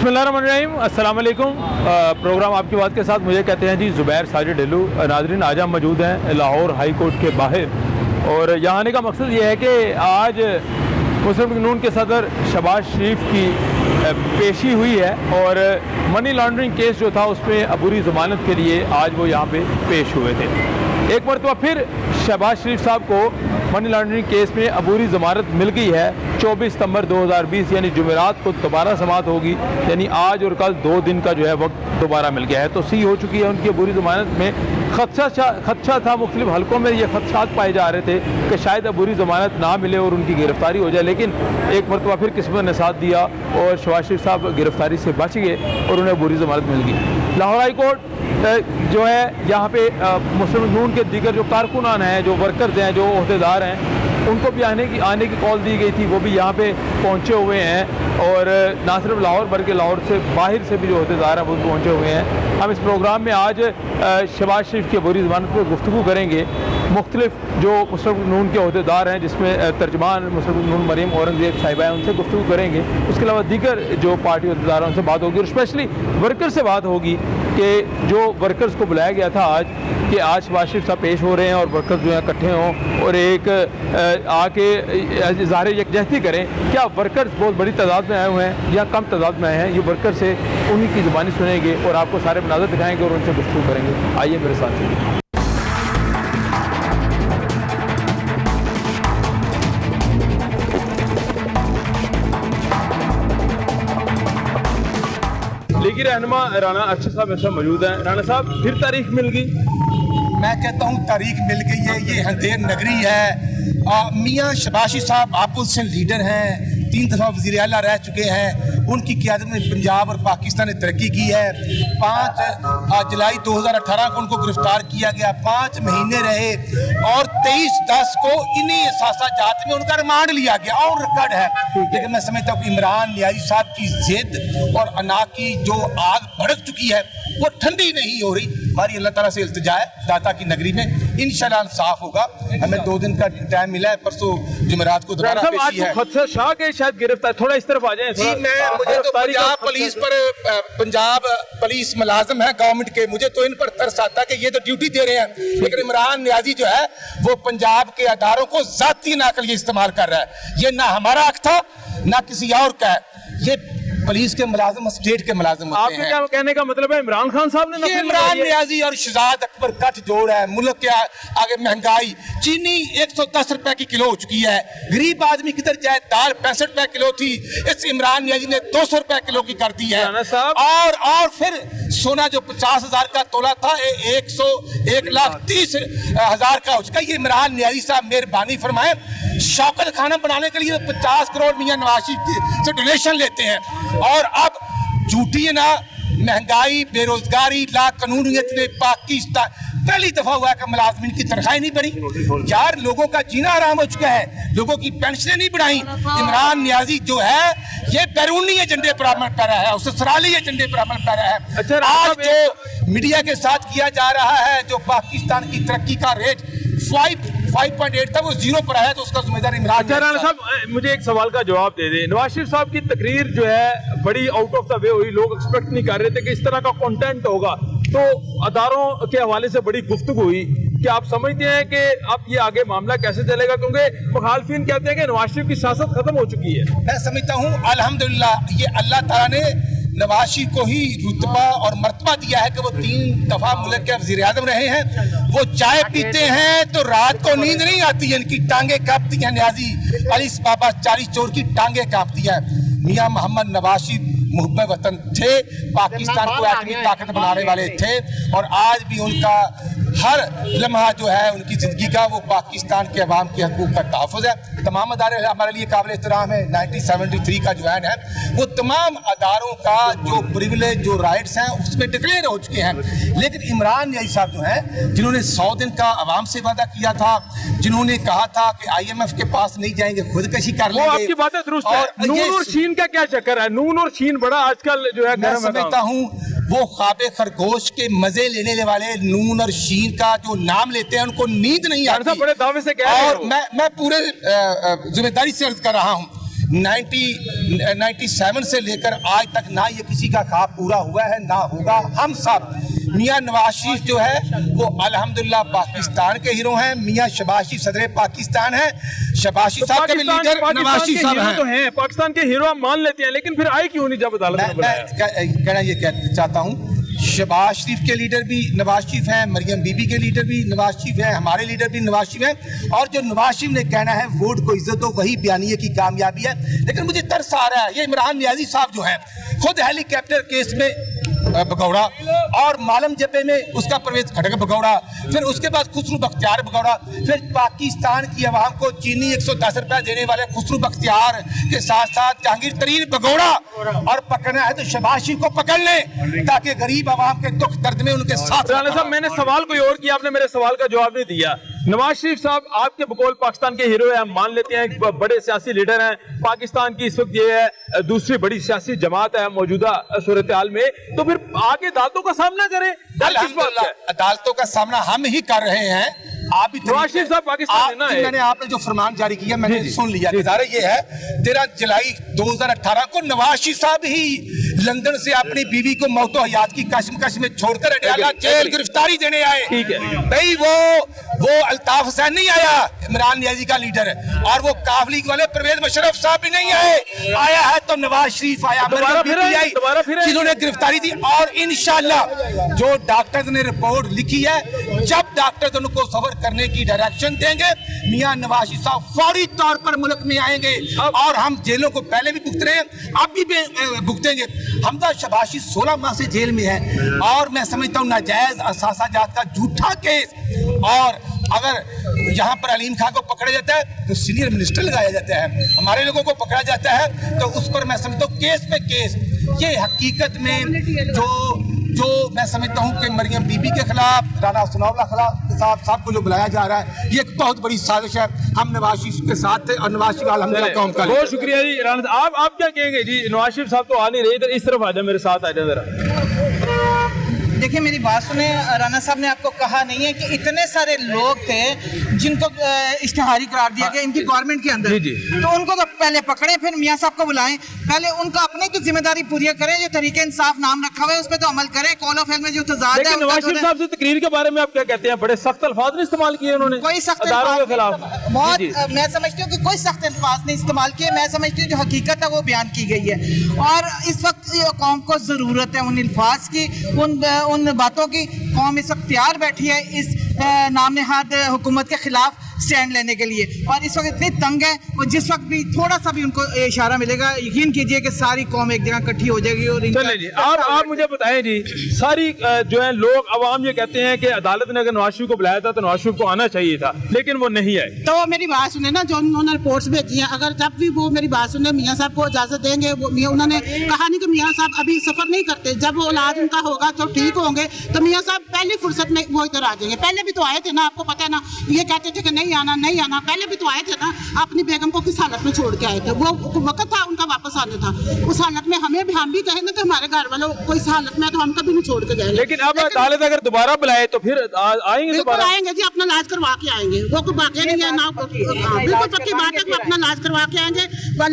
बिस्मिल्लाहिर्रहमानिर्रहीम, अस्सलाम वालेकुम। प्रोग्राम आपकी बात के साथ मुझे कहते हैं जी ज़ुबैर साजिद ढिल्लू। नाज़रीन, आज हम मौजूद हैं लाहौर हाई कोर्ट के बाहर और यहाँ आने का मकसद ये है कि आज मुस्लिम लीग नून के सदर शहबाज शरीफ की पेशी हुई है और मनी लॉन्ड्रिंग केस जो था उसमें अबूरी ज़मानत के लिए आज वो यहाँ पे पेश हुए थे। एक मरतबा फिर शहबाज शरीफ साहब को मनी लॉन्ड्रिंग केस में अबूरी ज़मानत मिल गई है। 24 सितंबर 2020 यानी जुमेरात को दोबारा समाअत होगी, यानी आज और कल 2 दिन का जो है वक्त दोबारा मिल गया है। तो सी हो चुकी है उनकी अबूरी ज़मानत में। खदशा था, मुख्तलिफ हलकों में ये खदशात पाए जा रहे थे कि शायद अबूरी ज़मानत ना मिले और उनकी गिरफ्तारी हो जाए, लेकिन एक मरतबा फिर किस्मत ने साथ दिया और शहबाज शरीफ साहब गिरफ्तारी से बच गए और उन्हें अबूरी ज़मानत मिल गई। लाहौर हाई कोर्ट जो है यहाँ पे मुस्लिम लीग नून के दीगर जो कारकुनान हैं, जो वर्कर्स हैं, जो ओहदेदार हैं, उनको भी आने की कॉल दी गई थी। वो भी यहाँ पे पहुँचे हुए हैं और ना सिर्फ लाहौर बल्कि लाहौर से बाहर से भी जो ओहदेदार हैं वो पहुँचे हुए हैं। हम इस प्रोग्राम में आज शहबाज शरीफ की अबूरी ज़मानत पर गुफ्तगू करेंगे। मुख्तलिफ जो मुस्लिम लीग नून के ओहदेदार हैं, जिसमें तर्जमान मुस्लिम लीग नून मरीम औरंगज़ेब साहिबा हैं, उनसे गुफ्तगू करेंगे। उसके अलावा दीगर जो पार्टी ओहदेदार हैं उनसे बात होगी और स्पेशली वर्कर से बात होगी कि जो वर्कर्स को बुलाया गया था आज कि आज शहबाज शरीफ साहब पेश हो रहे हैं और वर्कर्स जो है इकट्ठे हों और एक आके इज़हार यकजहती करें। क्या वर्कर्स बहुत बड़ी तादाद में आए हुए हैं या कम तादाद में आए हैं? ये वर्कर से उन्हीं की ज़ुबानी सुनेंगे और आपको सारे मनाज़र दिखाएंगे और उनसे गुफ्तगू करेंगे। आइए मेरे साथ चलिए। लीगी रहनुमा राना अरशद साहब मेरे साथ मौजूद हैं। राना साहब, फिर तारीख मिल गई? मैं कहता हूँ तारीख मिल गई है। ये अंधेर नगरी है। मियाँ शहबाज शरीफ साहब अपोजिशन लीडर हैं, 3 दफ़ा वज़ीर आला रह चुके हैं। उनकी क़यादत में पंजाब और पाकिस्तान ने तरक्की की है। 5 जुलाई 2018 को उनको गिरफ्तार किया गया, 5 महीने रहे और 23/10 को इन्हीं एहसासात में उनका रिमांड लिया गया और रिकॉर्ड है। लेकिन मैं समझता हूँ कि इमरान नियाज़ी साहब की जिद और अना की जो आग भड़क चुकी है वो ठंडी नहीं हो रही। हमारी अल्लाह ताला से इल्तिजा है दाता की नगरी में इंशाल्लाह साफ होगा। हमें 2 दिन का टाइम मिला है, परसों जुमेरात को दोबारा पेशी है। खदशा शाह के शायद गिरफ्तार, थोड़ा इस तरफ आ जाएं। जी, मुझे तो पंजाब पुलिस पर, पंजाब पुलिस मुलाजिम है गवर्नमेंट के, मुझे तो इन पर तरस आता है कि ये तो ड्यूटी दे रहे हैं, लेकिन इमरान नियाज़ी जो है वो पंजाब के अदारों को जाती नाकल ये इस्तेमाल कर रहा है। ये ना हमारा हक था ना किसी और का है। ये पुलिस के मुलाजिम स्टेट के मुलाजिम होते हैं। आपके क्या कहने का मतलब है इमरान खान साहब ने? ये इमरान नियाज़ी और शहजाद अकबर कट जोड़ है। मुल्क के आगे महंगाई, चीनी 110 रुपए की किलो हो चुकी है। गरीब आदमी किधर जाए? दाल 65 रुपए किलो थी, इस इमरान नियाज़ी ने 200 रुपए किलो की कर दी है। और फिर सोना जो 50,000 का तोला था 1,30,000 का हो चुका। ये इमरान नियाज़ी साहब मेहरबानी फरमाए, शौकत खाना बनाने के लिए 50 करोड़ मियां नवाज शरीफ से डोनेशन लेते हैं और अब झूठी ना महंगाई, बेरोजगारी, ला कानूनियत में पाकिस्तान पहली दफा हुआ है कि मुलाजमीन की तनख्वाही नहीं बढ़ी। यार, लोगों का जीना आराम हो चुका है, लोगों की पेंशनें नहीं बढ़ाई। इमरान नियाज़ी जो है ये बैरूनी एजेंडे पर अमल कर रहा है, ससुराली एजेंडे पर अमल कर रहा है। अच्छा, आज जो मीडिया के साथ किया जा रहा है, जो पाकिस्तान की तरक्की का रेट 5.8 था वो 0 पर आया, तो उसका जिम्मेदार इमरान। अच्छा राना साहब, मुझे एक सवाल का जवाब दे दें। नवाज शरीफ साहब की तकरीर जो है बड़ी आउट ऑफ द वे हुई, लोग एक्सपेक्ट नहीं कर रहे थे कि इस तरह का कंटेंट होगा, तो अदारों के हवाले से बड़ी गुफ्तगू हुई। क्या आप समझते हैं कि अब ये आगे मामला कैसे चलेगा? क्योंकि मुखालफिन कहते हैं कि नवाज शरीफ की सियासत खत्म हो चुकी है। मैं समझता हूँ अल्हम्दुलिल्लाह ये अल्लाह ताला ने नवाज शरीफ को ही रुतबा और मर्तबा दिया है कि वो 3 दफा मुल्क के वज़ीर आज़म रहे हैं। वो चाय पीते हैं तो रात को नींद नहीं आती है, इनकी टांगे कांपती हैं। नियाज़ी अली बाबा 40 चोर की टांगे कांपती हैं। मियाँ मोहम्मद नवाज शरीफ मुहब्बे वतन थे, पाकिस्तान को एटमी ताकत बनाने वाले थे और आज भी उनका हर लम्हा जो है उनकी ज़िंदगी का वो पाकिस्तान के अवाम के हकूक़ का तहफ़्फ़ुज़ है। तमाम अदारे हमारे लिए काबिल एहतराम है। 1973 का जो है वो तमाम अदारों का जो प्रिविलेज, जो राइट्स हैं उसमें डिक्लेयर हो चुके हैं। लेकिन इमरान नियाज़ी साहब जो हैं, जिन्होंने 100 दिन का अवाम से वादा किया था, जिन्होंने कहा था कि IMF के पास नहीं जाएंगे, खुदकशी कर लेंगे। आपकी बातें दुरुस्त है। नून और शीन का क्या चक्कर है? नून और शीन बड़ा आजकल जो है, मैं समझता हूँ वो ख्वाबे खरगोश के मजे लेने वाले नून और शीन का जो नाम लेते हैं उनको नींद नहीं आती। बड़े दावे से कह रहे हैं। और मैं पूरे जिम्मेदारी से अर्ज कर रहा हूँ 97 से लेकर आज तक ना ये किसी का ख्वाब पूरा हुआ है ना होगा। हम सब मियां नवाज शरीफ जो है वो अल्हम्दुलिल्लाह पाकिस्तान के हीरो हैं। मियां शहबाज शरीफ सदर पाकिस्तान है। शहबाज शरीफ साहब के भी लीडर नवाज शरीफ साहब तो हैं, पाकिस्तान के हीरो हम मान लेते हैं, लेकिन फिर आए क्यों नहीं जब अदालत ने बुलाया? मैं कहना ये चाहता हूँ, शहबाज शरीफ के लीडर भी नवाज शरीफ हैं, मरियम बीबी के लीडर भी नवाज शरीफ हैं, हमारे लीडर भी नवाज शरीफ हैं। और जो नवाज शरीफ ने कहना है वोट को इज्जत दो, वही बयानिए की कामयाबी है। लेकिन मुझे तरस आ रहा है, ये इमरान नियाजी साहब जो है खुद हेलीकॉप्टर केस में भगौड़ा और मालम जब्बे में उसका परवेज खटक भगौड़ा, फिर उसके बाद खुसरू बख्तियार भगौड़ा, फिर पाकिस्तान की आवाम को चीनी 110 रुपया देने वाले खुसरू बख्तियार के साथ साथ जहांगीर तरीन भगौड़ा। और पकड़ना है तो शहबाज शरीफ को पकड़ लें ताकि गरीब आवाम के दुख दर्द में उनके साथ। राना साहब, मैंने सवाल कोई और किया, आपने मेरे सवाल का जवाब नहीं दिया। नवाज शरीफ साहब आपके बकौल पाकिस्तान के हीरो हैं, हम मान लेते हैं, बड़े सियासी लीडर हैं। पाकिस्तान की इस वक्त ये है दूसरी बड़ी सियासी जमात है मौजूदा सूरत हाल में, तो फिर आगे अदालतों का सामना करें। अदालतों का सामना हम ही कर रहे हैं। आप भी नवाज शरीफ साहब पाकिस्तान है। मैंने आपने जो फरमान जारी किया मैंने सुन लिया। गुजारा ये है 13 जुलाई 2018 को नवाज शरीफ साहब ही लंदन से अपनी बीवी को मौतो हयात की कश्मकश में छोड़कर अडयाला जेल गिरफ्तारी देने आए। ठीक है भाई, वो अल्ताफ हुसैन नहीं आया, इमरान नियाजी का लीडर है, और वो काफ लीग वाले परवेज मुशर्रफ साहब भी नहीं आया है तो नवाज शरीफ आया, जिन्होंने गिरफ्तारी दी। और इंशाल्लाह जो डॉक्टर ने रिपोर्ट लिखी है, जब डॉक्टर उनको सफर करने की डायरेक्शन देंगे, मियां नवाज शरीफ साहब फौरी तौर पर मुल्क में आएंगे। और हम जेलों को पहले भी भुगत रहे हैं, अब भी भुगतेंगे। हमजा शहबाज 16 माह से जेल में है और मैं समझता हूँ नाजायज असासाजात का झूठा केस। और अगर यहाँ पर अलीम खान को पकड़ा जाता है तो सीनियर मिनिस्टर लगाया जाता है, हमारे लोगों को पकड़ा जाता है तो उस पर मैं समझता हूँ केस पे केस। ये हकीकत में जो मैं समझता हूँ कि मरियम बीबी के खिलाफ, राना सनाउल्लाह साहब को जो बुलाया जा रहा है, ये एक बहुत बड़ी साजिश है। हम नवाज शरीफ के साथ थे और नवाज शरीफ अल्हम्दुलिल्लाह कौम का। बहुत शुक्रिया जी राना साहब। आप क्या कहेंगे जी? नवाज शरीफ साहब तो आ नहीं रहे, इधर इस तरफ आ जाए, मेरे साथ आ जाए जरा। देखिए मेरी बात सुने, राना साहब ने आपको कहा नहीं है कि इतने सारे लोग थे जिनको इश्तिहारी करार दिया गया इनकी गवर्नमेंट के अंदर, तो उनको तो पहले पकड़े फिर मियां साहब को बुलाएं, पहले उनका अपने की जिम्मेदारी पूरी करें। जो तरीके इंसाफ नाम रखा हुआ है उस पर तो अमल करें। कॉल ऑफ हेल में जो तजाद है, नवाज शरीफ साहब से तकरीर के बारे में आप क्या कहते हैं? बड़े सख्त अल्फाज इस्तेमाल किए उन्होंने, कोई सख्त के खिलाफ बहुत, मैं समझती हूँ कि कोई सख्त अल्फाज नहीं इस्तेमाल किए। मैं समझती हूँ जो हकीकत है वो बयान की गई है और इस वक्त कौम को जरूरत है उन अल्फाज की, उन बातों की। कौम इस वक्त तैयार बैठी है इस नाम नहाद हुकूमत के खिलाफ स्टैंड लेने के लिए, और इस वक्त इतनी तंग है और जिस वक्त भी थोड़ा सा भी उनको इशारा मिलेगा, यकीन कीजिए कि सारी कौम एक जगह इकट्ठी हो जाएगी। और चलिए जी, आप मुझे बताएं जी, सारी जो है लोग अवाम ये कहते हैं कि अदालत ने अगर नवाज शरीफ को बुलाया था तो नवाज शरीफ को आना चाहिए था, लेकिन वो नहीं आए। तो मेरी बात सुने ना, जो उन्होंने रिपोर्ट्स भेजी है, अगर जब भी वो मेरी बात सुने मियां साहब को इजाजत देंगे, उन्होंने कहा नहीं कि मियां साहब अभी सफर नहीं करते, जब वो इलाज उनका होगा तो ठीक होंगे तो मियां साहब पहली फुर्सत में वो इधर आ जाएंगे। पहले भी तो आए थे ना, आपको पता है ना, ये कहते थे कि नहीं आना नहीं आना, पहले भी तो आए थे ना। अपनी बेगम को किस हालत में छोड़ के आए थे, वो वक्त था उनका वापस आने था। उस हालत में हम भी कहें ना कि हमारे घर वालों को इस हालत में तो हम कभी नहीं छोड़ के जाएंगे। लेकिन अब अदालत अगर दोबारा बुलाए तो फिर आएंगे, बिल्कुल आएंगे जी, अपना इलाज करवा के आएंगे। वो कोई बाकी नहीं है ना, बिल्कुल पक्की बात है, वो अपना इलाज करवा के आएंगे।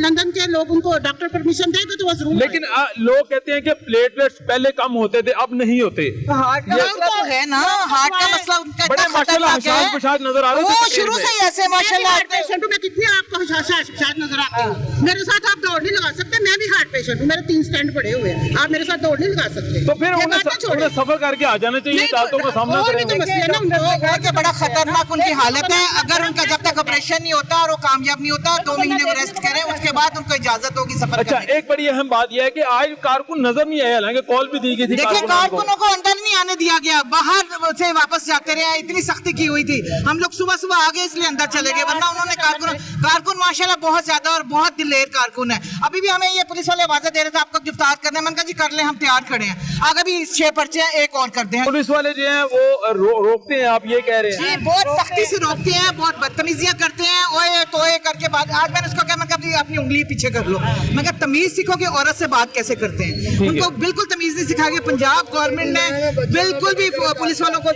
लंदन के लोग उनको डॉक्टर परमिशन देंगे तो वो जरूर। लेकिन लोग कहते हैं कि प्लेटलेट्स पहले कम होते थे, अब नहीं होते। हार्ट का मसला है ना, हार्ट का मसला उनका बड़े माशाल्लाह होशियार नजर आ रहे हैं, वो शुरू से ही ऐसे माशाल्लाह। पेशेंट हूँ मैं, कितनी आपको होशियार नजर आते हो। मेरे साथ आप दौड़ नहीं लगा सकते, मैं भी हार्ट पेशेंट हूँ, मेरे 3 स्टैंड पड़े हुए हैं, आप मेरे साथ दौड़ नहीं लगा सकते। तो फिर उन्हें सफर करके आ जाना चाहिए, अदालतों का सामना करें। बड़ा खतरनाक उनकी हालत है, अगर उनका जब तक ऑपरेशन नहीं होता और वो कामयाब नहीं होता 2 महीने में रेस्ट करें, उसके बाद उनको इजाजत होगी सफर। अच्छा, एक बड़ी अहम बात यह है कि आज कारकुन नजर नहीं आया, हालांकि कॉल भी दी गई थी। देखिए कारकुनों को अंदर नहीं आने दिया गया, बाहर से वापस जाते रहे, इतनी सख्ती की हुई थी। हम लोग सुबह सुबह आ गए इसलिए अंदर चले गए, वरना उन्होंने कारकुन माशाल्लाह बहुत ज्यादा और बहुत दिलेर कारकुन है। अभी भी हमें ये पुलिस वाले आवाज़ दे रहे थे आपको गिरफ्तार करने, मैंने कहा जी कर ले, हम तैयार खड़े हैं। आगे भी 6 पर्चे हैं, एक और कर दें। पुलिस वाले जो हैं वो रोकते हैं, आप ये कह रहे हैं? जी बहुत सख्ती से रोकते हैं, बहुत बदतमीजियां करते हैं, ओए तोए करके बात। आज मैंने उसको कहा, मैं कहा अपनी उंगली पीछे कर लो, मैं कहा तमीज सीखो कि औरत से बात कैसे करते हैं। उनको बिल्कुल तमीज नहीं सिखा गया पंजाब गवर्नमेंट ने, बिल्कुल भी पुलिस वालों को।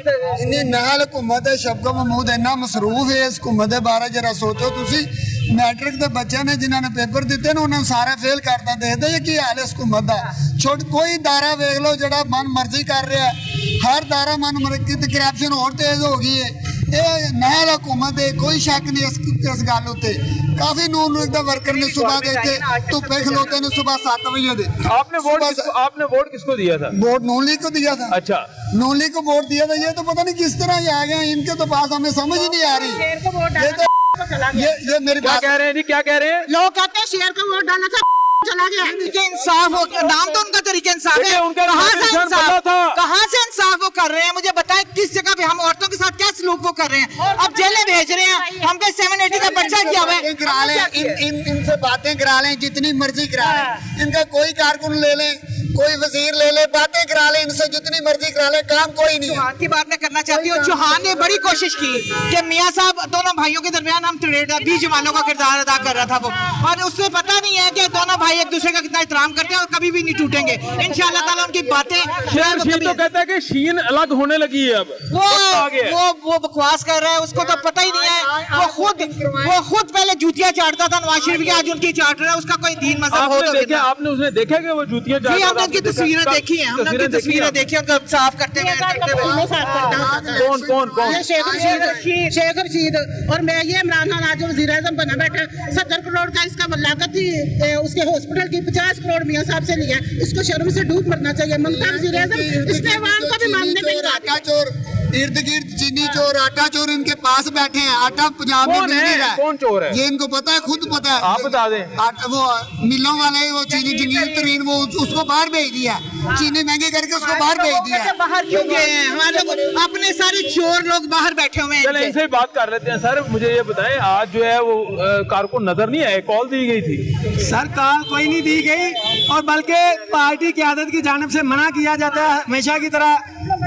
नाल हुकूमत शबका महमूद इन्ना मसरूफ है इस हुकूमत के बारे जरा सोचो तुसी मैट्रिक के बच्चे ने जिन्होंने पेपर दिते ने उन्होंने सारे फेल करता देखते जी की हाल है हुकूमत का छोट कोई दायरा वेख लो जो मन मर्जी कर रहा है हर दायरा मन मर्जी करप्शन और तेज हो गई है ये नहर हुकूमत है कोई शक नहीं इस गल उत्ते काफी नून लीग का वर्कर ने सुबह देखे धुप्पे खलोते ने सुबह 7 बजे दे आपने वोट किसको दिया था? वोट नून लीग को दिया था। अच्छा, नून लीग को वोट दिया था। ये तो पता नहीं किस तरह ये आ गया इनके तो पास हमें समझ ही नहीं आ रही। ये मेरी क्या कह रहे हैं जी, क्या कह रहे हैं? लोग कहते हैं शेर का वोट डाला था चला गया। इंसाफ हो नाम तो उनका तरीके इंसाफ है, कहाँ से इंसाफ वो कर रहे हैं? मुझे बताएं किस जगह पे हम औरतों के साथ क्या सलूक वो कर रहे हैं? अब जेलें भेज रहे हैं, हम पे 780 का पर्चा किया हुआ है। करा लें इनसे बातें करा लें जितनी मर्जी करा लें, इनका कोई कारकुन ले लें कोई वजीर ले ले बातें करा ले इनसे जितनी मर्जी करा ले काम कोई नहीं है। चौहान की बात मैं करना चाहती हूँ। चौहान ने बड़ी कोशिश की कि मियाँ साहब दोनों भाइयों के दरमियान हम बीच वालों का किरदार अदा कर रहा था वो, और उससे पता नहीं है कि दोनों भाई एक दूसरे का कितना एहतराम करते हैं और कभी भी नहीं टूटेंगे इंशाल्लाह ताला। उनकी बातें तो कहता है कि शीन अलग होने लगी है अब वो बकवास कर रहा है, उसको तो पता ही नहीं है। वो खुद पहले जूतियां चाटता था नवाज शरीफ की, आज उनकी चाट रहा है। उसका कोई दीन मजहब हो तो आपने उसने देखा कि वो जूतियां चाटता था? उनकी तस्वीरें देखी हैं, हमने उनकी तस्वीरें देखी उनको साफ करते हुए। कौन शेख रशीद और मैं ये इमरान खान आज वज़ीर आज़म बना बैठा 70 करोड़ का इसका लागत ही उसके हॉस्पिटल की 50 करोड़ मियां साहब से लिया। इसको शर्म से डूब मरना चाहिए। ममता वज़ीर आज़म इसने अवाम को भी मानने में आटा चोर इर्द गिर्द चीनी चोर आटा चोर इनके पास बैठे हैं। आटा पंजाब में मिल नहीं रहा है। कौन चोर है ये इनको पता है, खुद पता है। आप बता दें। वो मिलों वाले वो चीनी जंगीर तरीन वो उसको बाहर भेज दिया, चीनी महंगे करके उसको बाहर भेज दिया। बाहर क्यों गए हैं? हमारे लोग अपने सारे चोर लोग बाहर बैठे हुए हैं। चलें इनसे बात कर लेते हैं। सर मुझे ये बताएं, आज जो है वो कारकुन नजर नहीं आए, कॉल दी गई थी? सर कॉल कोई नहीं दी गई और बल्कि पार्टी की आदत की जानिब से मना किया जाता है हमेशा की तरह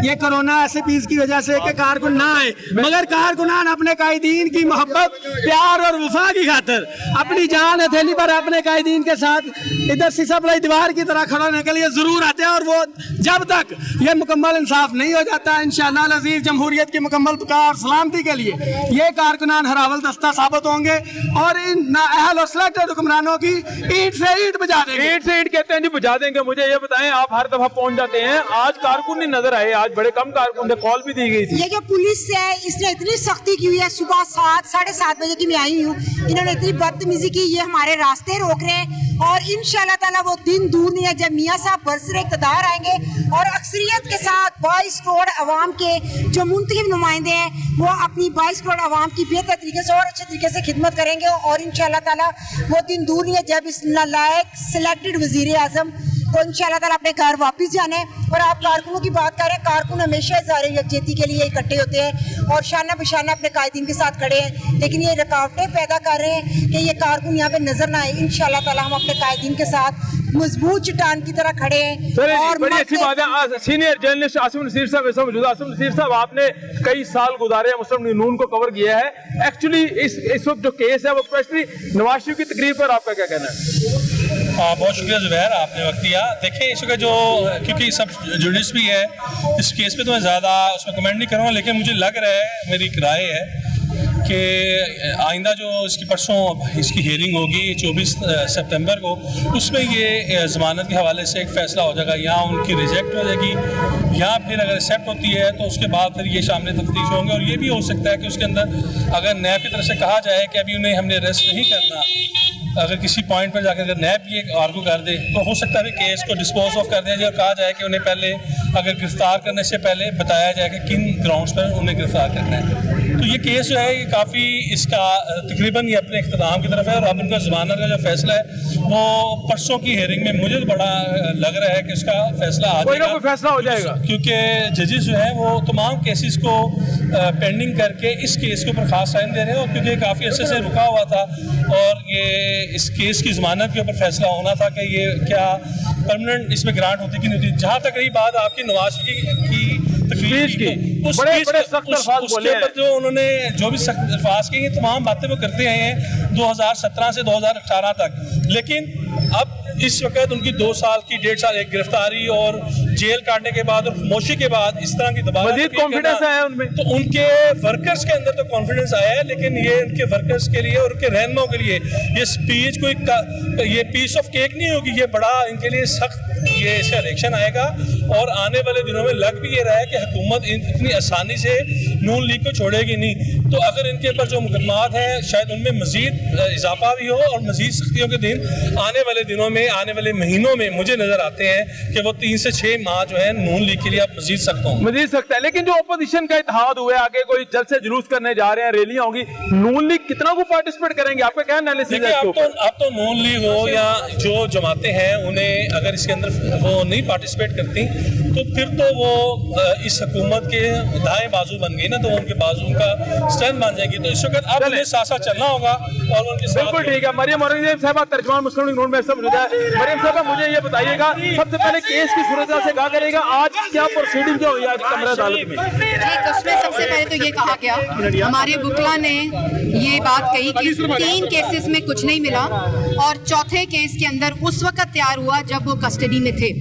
ये कोरोना एसपीज की वजह से कि कारकुन ना आए, मगर कारकुनान अपने कायदीन की मोहब्बत प्यार और वफा की खातिर अपनी जान हथेली पर अपने कायदीन के साथ इधर सिसपलाई दीवार की तरह खड़ा होने के लिए जरूर आते हैं। और वो जब तक ये मुकम्मल इंसाफ नहीं हो जाता इंशाअल्लाह अज़ीज़ जमहूरियत की मुकम्मल बकार सलामती के लिए ये कारकुनान हरावल दस्ता साबित होंगे और इन नाअहल और सिलेक्टेड हुक्मरानों की ईंट से ईंट बजा देंगे। ईंट से ईंट कहते हैं जी, बजा देंगे। मुझे ये बताएं, आप हर दफा पहुंच जाते हैं, आज कारकुन नहीं नजर आए, आज बड़े कम कारकुन थे, कॉल भी दी गई थी। ये जो पुलिस है इसने इतनी सख्ती की हुई है, सुबह 7-7:30 बजे की मैं आई हूँ, इन्होंने इतनी बदतमीजी की, ये हमारे रास्ते रोक रहे हैं। और इंशाल्लाह ताला वो दिन दूर नहीं है जब मियाँ साहब बरसरे इक़्तिदार आएंगे और अक्सरियत के साथ 22 करोड़ अवाम के जो मुंतखब नुमाइंदे हैं वो अपनी 22 करोड़ अवाम की बेहतर तरीके से और अच्छे तरीके से खिदमत करेंगे। और इंशाल्लाह ताला वो दिन दूर नहीं है जब इस नालायक सिलेक्टेड वज़ीर आज़म को इंशाल्लाह ताला अपने घर वापस जाना है। और आप कारकुनों की बात कर रहे हैं, कारकुन हमेशा इज़हार यकजहती के लिए इकट्ठे होते हैं और शाना बशाना अपने कायदीन के साथ खड़े हैं, लेकिन ये रुकावटें पैदा कर रहे हैं कि ये कारकुन यहाँ पे नजर ना आए। इंशाल्लाह ताला हम अपने कायदीन के साथ मजबूत चट्टान की तरह खड़े हैं। और बड़ी अच्छी बात है। सीनियर जर्नलिस्ट आसिम नसीर साहब ऐसा मौजूद। आसिम नसीर साहब, आपने कई साल गुजारे मुस्लिम नून को कवर किया है। एक्चुअली इस वक्त जो केस है वो स्पेशली नवाज शरीफ की तकरीर पर आपका क्या कहना है? बहुत शुक्रिया जुबैर, आपने वक्त दिया। देखिए इस वक्त जो क्योंकि सब जर्नलिस्ट भी है इस केस पे तो मैं ज़्यादा उसमें कमेंट नहीं करूँगा, लेकिन मुझे लग रहा है, मेरी एक राय है कि आइंदा जो इसकी परसों इसकी हियरिंग होगी 24 सितंबर को, उसमें ये ज़मानत के हवाले से एक फ़ैसला हो जाएगा। यहाँ उनकी रिजेक्ट हो जाएगी, यहाँ फिर अगर एक्सेप्ट होती है तो उसके बाद फिर ये सामने तफ्तीश होंगे। और ये भी हो सकता है कि उसके अंदर अगर नैब की तरफ से कहा जाए कि अभी उन्हें हमने अरेस्ट नहीं करना, अगर किसी पॉइंट पर जाकर अगर नैब ये आर्गू कर दे तो हो सकता है केस को डिस्पोज ऑफ कर दिया जाए और कहा जाए कि उन्हें पहले अगर गिरफ्तार करने से पहले बताया जाए कि किन ग्राउंड्स पर उन्हें गिरफ्तार करना है। तो ये केस जो है ये काफ़ी इसका तकरीबन ये अपने इख्तिताम की तरफ है। और अब उनका ज़मानत का जो फैसला है वो परसों की हियरिंग में मुझे तो बड़ा लग रहा है कि उसका फैसला आ जाएगा, कोई फैसला हो जाएगा, क्योंकि जजेस जो है वो तमाम केसेस को पेंडिंग करके इस केस के ऊपर खास टाइम दे रहे हैं। और क्योंकि काफ़ी अर्से से रुका हुआ था और ये इस केस की ज़मानत के ऊपर फैसला होना था कि ये क्या परमानेंट इसमें ग्रांट होती कि नहीं होती। जहाँ तक रही बात आपकी नवाज की तकरीर की, उसके ऊपर जो उन्होंने जो भी सख्त अल्फाज किए तमाम बातें वो करते आए हैं 2017 से 2018 तक। लेकिन अब इस वक्त उनकी 2 साल की 1.5 साल एक गिरफ्तारी और जेल काटने के बाद और खामोशी के बाद इस तरह की दोबारा मजीद कॉन्फिडेंस आया उनमें, तो उनके वर्कर्स के अंदर तो कॉन्फिडेंस आया है, लेकिन ये उनके वर्कर्स के लिए और उनके रहनुमाओं के लिए ये स्पीच कोई ये पीस ऑफ केक नहीं होगी, ये बड़ा इनके लिए सख्त ये इसका रिएक्शन आएगा। और आने वाले दिनों में लग भी ये रहा है कि हुकूमत इतनी आसानी से नून लीग को छोड़ेगी नहीं। तो अगर इनके ऊपर जो मुकदमात हैं शायद उनमें मजीद इजाफा भी हो और मजीद सख्तियों के दिन आने वाले दिनों में, आने वाले महीनों में मुझे नजर आते हैं कि वो 3 से 6 माह जो है नून लीग के लिए आप मजीद सख्त होंगे, मजीद सख्त है। लेकिन जो अपोजिशन का इत्तेहाद हुआ है, आगे कोई जल्द से जुलूस करने जा रहे हैं, रैलियां होगी, नून लीग कितना को पार्टिसिपेट करेंगे, आपका क्या एनालिसिस है? अब तो नून लीग हो या जो जमातें हैं उन्हें अगर इसके अंदर वो नहीं पार्टिसिपेट करती तो फिर तो वो इस हुकूमत के दाएं बाजू बन गई ना, तो उनके बाजू का स्ट्रेंथ बन जाएगी। तो इस वक्त अब उन्हें साथ साथ चलना होगा और उनके साथ। बिल्कुल ठीक है। मरियम औरंगजेब साहबा, तर्जुमान मुस्लिम लीग नून में सब मौजूद है। मरियम साहबा, मुझे ये बताइएगा, सबसे पहले केस की सूरत से क्या करेगा, आज क्या प्रोसीडिंग क्या हुई आज कमरा अदालत में? उसमें सबसे पहले तो ये कहा गया, हमारे बुकला ने ये बात कही कि 3 केसेस में कुछ नहीं मिला और चौथे केस के अंदर उस वक्त तैयार हुआ जब वो कस्टडी में थे।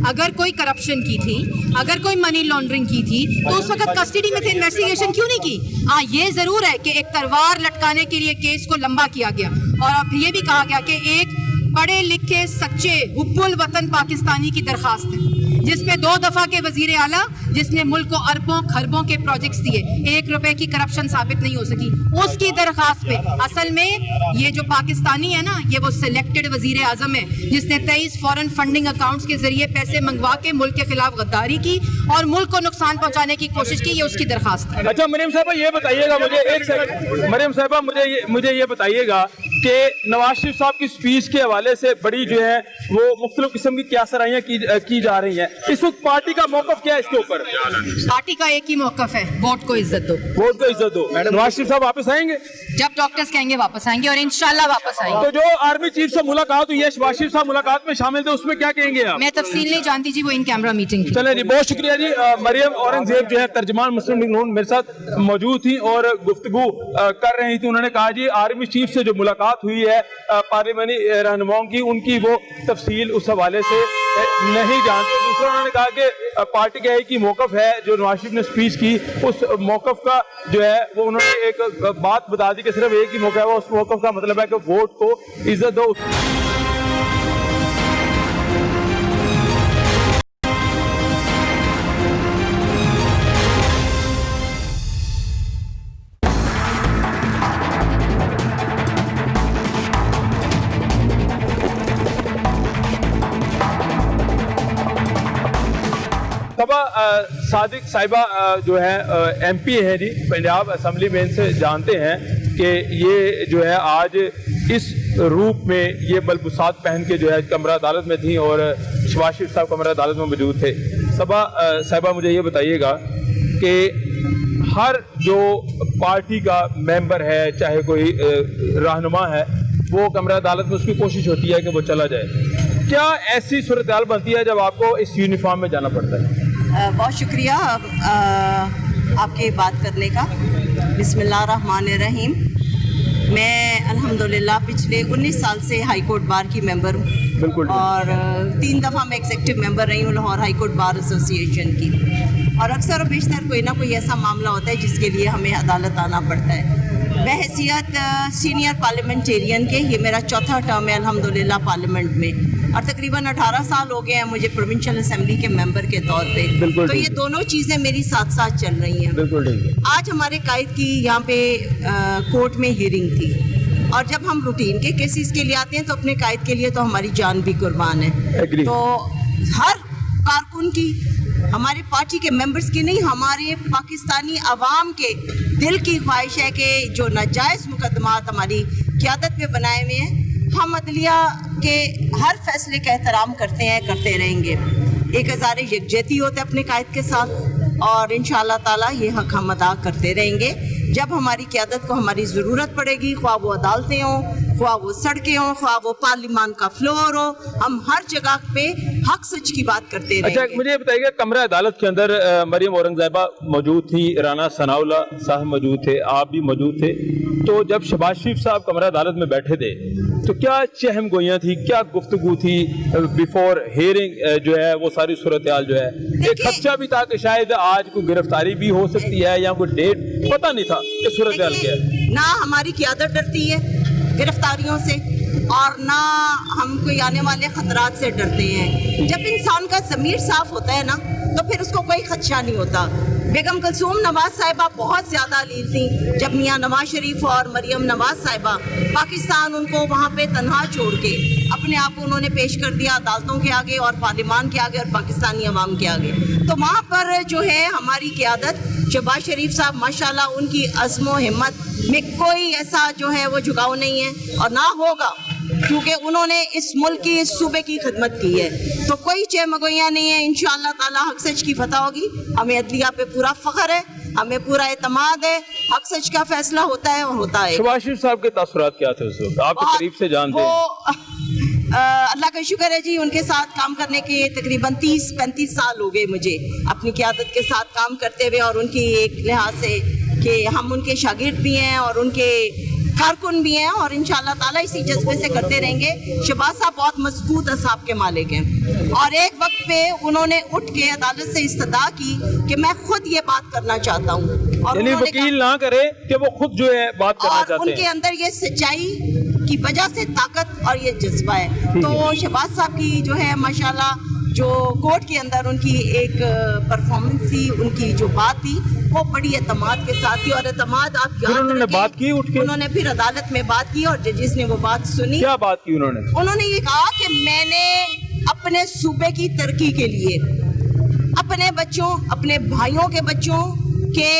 अगर कोई करप्शन की थी, अगर कोई मनी लॉन्ड्रिंग की थी तो उस वक्त कस्टडी में थे, इन्वेस्टिगेशन क्यों नहीं की? हाँ, ये जरूर है कि एक तलवार लटकाने के लिए केस को लंबा किया गया और अब ये भी कहा गया कि एक पढ़े लिखे सच्चे हुब्बुल वतन पाकिस्तानी की दरखास्त है जिसमें 2 दफा के वजीर आला जिसने मुल्क को अरबों खरबों के प्रोजेक्ट्स दिए, 1 रुपए की करप्शन साबित नहीं हो सकी, उसकी दरखास्त पे असल में ये जो पाकिस्तानी है ना, ये वो सिलेक्टेड वजीर आजम है जिसने 23 फॉरेन फंडिंग अकाउंट्स के जरिए पैसे मंगवा के मुल्क के खिलाफ गद्दारी की और मुल्क को नुकसान पहुंचाने की कोशिश की, ये उसकी दरखास्त है। अच्छा मरियम साहबा, ये बताइएगा मुझे, एक सेकंड मरियम साहबा, मुझे ये बताइएगा कि नवाज शरीफ साहब की स्पीच के हवाले से बड़ी जो है वो मुख्तलिफ किस्म की क्या सराहियां की जा रही हैं, इस वक्त पार्टी का मौकफ क्या है इसके ऊपर? पार्टी का एक ही मौकफ है, वोट को इज्जत दो। वोट को इज्जत दो। नवाज शरीफ साहब वापस आएंगे? जब डॉक्टर्स कहेंगे वापस आएंगे और इंशाल्लाह वापस आएंगे। तो जो आर्मी चीफ से मुलाकात हुई है, नवाज शरीफ साहब मुलाकात में शामिल थे, उसमें क्या कहेंगे आप? मैं तफसील नहीं जानती जी, वो इन कैमरा मीटिंग। चले जी, बहुत शुक्रिया जी। मरियम औरंगजेब जो है तर्जुमान मुस्लिम लीग नून मेरे साथ मौजूद थी और गुफ्तगू कर रही थी। उन्होंने कहा जी आर्मी चीफ से जो मुलाकात हुई है पार्लियामेंटी रहनुमाओं की, उनकी वो तफसील उस हवाले से नहीं जानते। दूसरा उन्होंने कहा कि पार्टी का एक ही मौकफ है, जो नवाज शरीफ ने स्पीच की उस मौकफ का जो है वो उन्होंने एक बात बता दी कि सिर्फ एक ही मौका है, उस मौकफ का मतलब है कि वोट को इज्जत दो। सादिक साहिबा जो है एमपी है जी, पंजाब असम्बली में, इनसे जानते हैं कि ये जो है आज इस रूप में ये बलबुसात पहन के जो है कमरा अदालत में थी और शहबाज शरीफ साहब कमरा अदालत में मौजूद थे। साहिबा मुझे ये बताइएगा कि हर जो पार्टी का मेंबर है, चाहे कोई रहनुमा है, वो कमरा अदालत में उसकी कोशिश होती है कि वो चला जाए। क्या ऐसी सूरत हाल बनती है जब आपको इस यूनिफॉर्म में जाना पड़ता है? बहुत शुक्रिया आपके बात करने का। बिस्मिल्लाहिर्रहमानिर्रहीम। मैं अल्हम्दुलिल्लाह पिछले 19 साल से हाई कोर्ट बार की मेंबर हूँ। बिल्कुल। और 3 दफ़ा मैं एग्जेक्टिव मेंबर रही हूँ Lahore high court bar association की। और अक्सर और बेशतर कोई ना कोई ऐसा मामला होता है जिसके लिए हमें अदालत आना पड़ता है। बहैसियत सीनियर पार्लियामेंटेरियन के ये मेरा 4था टर्म है अल्हम्दुलिल्लाह पार्लियामेंट में, और तकरीबन 18 साल हो गए हैं मुझे प्रोविंशियल असेंबली के मेंबर के तौर पे। तो ये दोनों चीज़ें मेरी साथ साथ चल रही हैं। आज हमारे कायद की यहाँ पे कोर्ट में हियरिंग थी और जब हम रूटीन के केसेस के लिए आते हैं तो अपने कायद के लिए तो हमारी जान भी कुर्बान है। तो हर कारकुन की, हमारे पार्टी के मेंबर्स की नहीं, हमारे पाकिस्तानी अवाम के दिल की ख्वाहिश है कि जो नाजायज़ मुकदमात हमारी क़यादत पे बनाए हुए हैं, हम अदलिया के हर फैसले का एहतराम करते हैं, करते रहेंगे। एक हज़ार यकजहती होते अपने कायद के साथ और इंशाअल्लाह ताला ये हक हम अदा करते रहेंगे। जब हमारी क़यादत को हमारी ज़रूरत पड़ेगी, ख्वाह वो अदालतें हों, ख्वाह वो सड़कें हो, ख्वाह वो पार्लियामान का फ्लोर हो, हम हर जगह पे हक सच की बात करते रहेंगे। अच्छा, मुझे बताइएगा, कमरा अदालत के अंदर मरियम औरंगजेबा मौजूद थी, राना सनाउल्लाह साहब मौजूद थे, आप भी मौजूद थे, तो जब शहबाज शरीफ साहब कमरा अदालत में बैठे थे तो क्या चहम गोइयाँ थी, क्या गुफ्तगू थी बिफोर हेयरिंग जो है वो सारी सूरत हाल जो है? एक खदशा भी था कि शायद आज कोई गिरफ्तारी भी हो सकती है या कोई डेट, पता नहीं था कि सूरत हाल क्या है। ना हमारी क़यादत डरती है गिरफ्तारियों से और ना हम कोई आने वाले खतरात से डरते हैं। जब इंसान का ज़मीर साफ होता है ना तो फिर उसको कोई खदशा नहीं होता। बेगम कुलसूम नवाज साहिबा बहुत ज़्यादा अलील थी। जब मियाँ नवाज शरीफ और मरियम नवाज साहिबा पाकिस्तान उनको वहाँ पे तन्हा छोड़ के अपने आप को उन्होंने पेश कर दिया अदालतों के आगे और पार्लियामान के आगे और पाकिस्तानी अवाम के आगे, तो वहाँ पर जो है हमारी क़यादत शहबाज शरीफ साहब माशाल्लाह उनकी अज़्म व हिम्मत में कोई ऐसा जो है वो झुकाव नहीं है और ना होगा, क्योंकि उन्होंने इस मुल्क की, इस सूबे की खिदमत की है। तो कोई चहमगोइयाँ नहीं है। इंशाअल्लाह ताला हक सच की फतह होगी। हमें अदलिया पे पूरा फख्र है, हमें पूरा एतमाद है, हक सच का फैसला होता है और होता है। शहबाज शरीफ साहब के तासुरात क्या थे उस वक्त? आप तो करीब से जानते हैं। अल्लाह का शुक्र है जी, उनके साथ काम करने के तकरीबन 30-35 साल हो गए मुझे अपनी क़यादत के साथ काम करते हुए, और उनकी एक लिहाज से कि हम उनके शागिर्द भी हैं और उनके कारकुन भी हैं और इंशाअल्लाह ताला इसी जज्बे से करते रहेंगे। शहबाज साहब बहुत मजबूत असाब के मालिक हैं और एक वक्त पे उन्होंने उठ के अदालत से इस्तदा की कि मैं खुद ये बात करना चाहता हूँ, और वकील ना करे कि वो खुद जो है बात करना चाहते हैं। उनके अंदर ये सच्चाई की वजह से ताकत और ये जज्बा है। तो शहबाज साहब की जो है माशाल्लाह जो कोर्ट के अंदर उनकी एक परफॉर्मेंस थी, उनकी जो बात थी वो बड़ी एतमाद के साथ थी, और एतमाद आप उन्होंने बात की उठ के, उन्होंने फिर अदालत में बात की और जजेस ने वो बात सुनी। क्या बात की उन्होंने? उन्होंने ये कहा कि मैंने अपने सूबे की तरक्की के लिए अपने बच्चों, अपने भाइयों के बच्चों के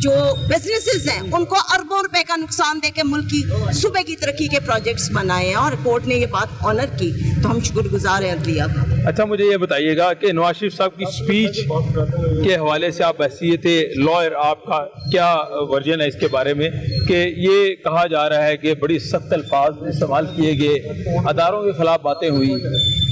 जो बिजनेसेस हैं उनको अरबों रुपए का नुकसान देके मुल्क की सूबे की तरक्की के प्रोजेक्ट्स बनाए हैं, और कोर्ट ने ये बात ऑनर की, तो हम शुक्रगुजार हैं अदलिया का। अच्छा, मुझे ये बताइएगा कि नवाज शरीफ साहब की स्पीच के हवाले से आप हैसियत लॉयर, आपका क्या वर्जन है इसके बारे में कि ये कहा जा रहा है कि बड़ी सख्त अल्फाज इस्तेमाल किए गए, अदारों के खिलाफ बातें हुई,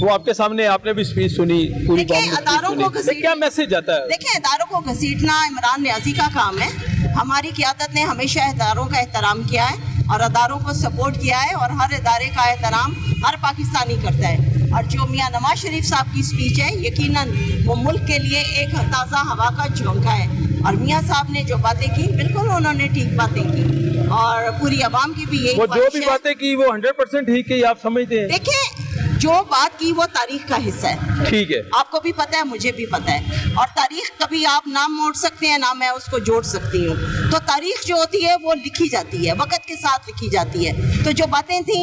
वो आपके सामने, आपने भी स्पीच सुनी पूरी, अदारों को क्या मैसेज आता है? देखिए, अदारों को घसीटना इमरान न्याजी का काम है। हमारी क़यादत ने हमेशा अदारों का एहतराम किया है और अदारों को सपोर्ट किया है, और हर इदारे का एहतराम हर पाकिस्तानी करता है। और जो मियाँ नवाज शरीफ साहब की स्पीच है, यकीनन वो मुल्क के लिए एक ताज़ा हवा का झोंका है, और मियाँ साहब ने जो बातें की बिल्कुल उन्होंने ठीक बातें की, और पूरी आवाम की भी यही वो जो भी बातें की वो 100% ठीक है, आप समझते हैं? देखिए, जो बात की वो तारीख का हिस्सा है, ठीक है, आपको भी पता है, मुझे भी पता है, और तारीख कभी आप ना मोड़ सकते हैं ना मैं उसको जोड़ सकती हूँ। तो तारीख जो होती है वो लिखी जाती है, वक्त के साथ लिखी जाती है। तो जो बातें थी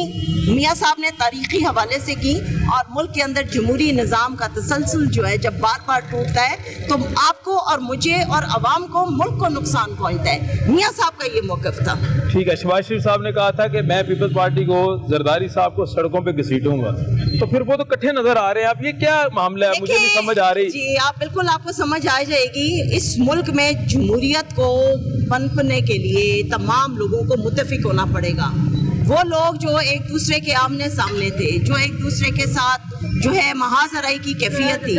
मियाँ साहब ने तारीखी हवाले से की, और मुल्क के अंदर जमहूरी निज़ाम का तसलसल जो है जब बार बार टूटता है तो आपको और मुझे और अवाम को, मुल्क को नुकसान पहुँचता है। मियाँ साहब का ये मौक़िफ़ था। ठीक है, शहबाज शरीफ साहब ने कहा था कि मैं पीपल्स पार्टी को, जरदारी साहब को सड़कों पे घसीटूंगा, तो फिर वो तो इकट्ठे नजर आ रहे हैं। अब ये क्या मामला है, मुझे नहीं समझ आ रही। जी, आप बिल्कुल, आपको समझ आ जाएगी। इस मुल्क में जमहूरियत को पनपने के लिए तमाम लोगों को मुत्तफिक होना पड़ेगा। वो लोग जो एक दूसरे के आमने सामने थे, जो एक दूसरे के साथ जो है महाजराई की कैफियत थी,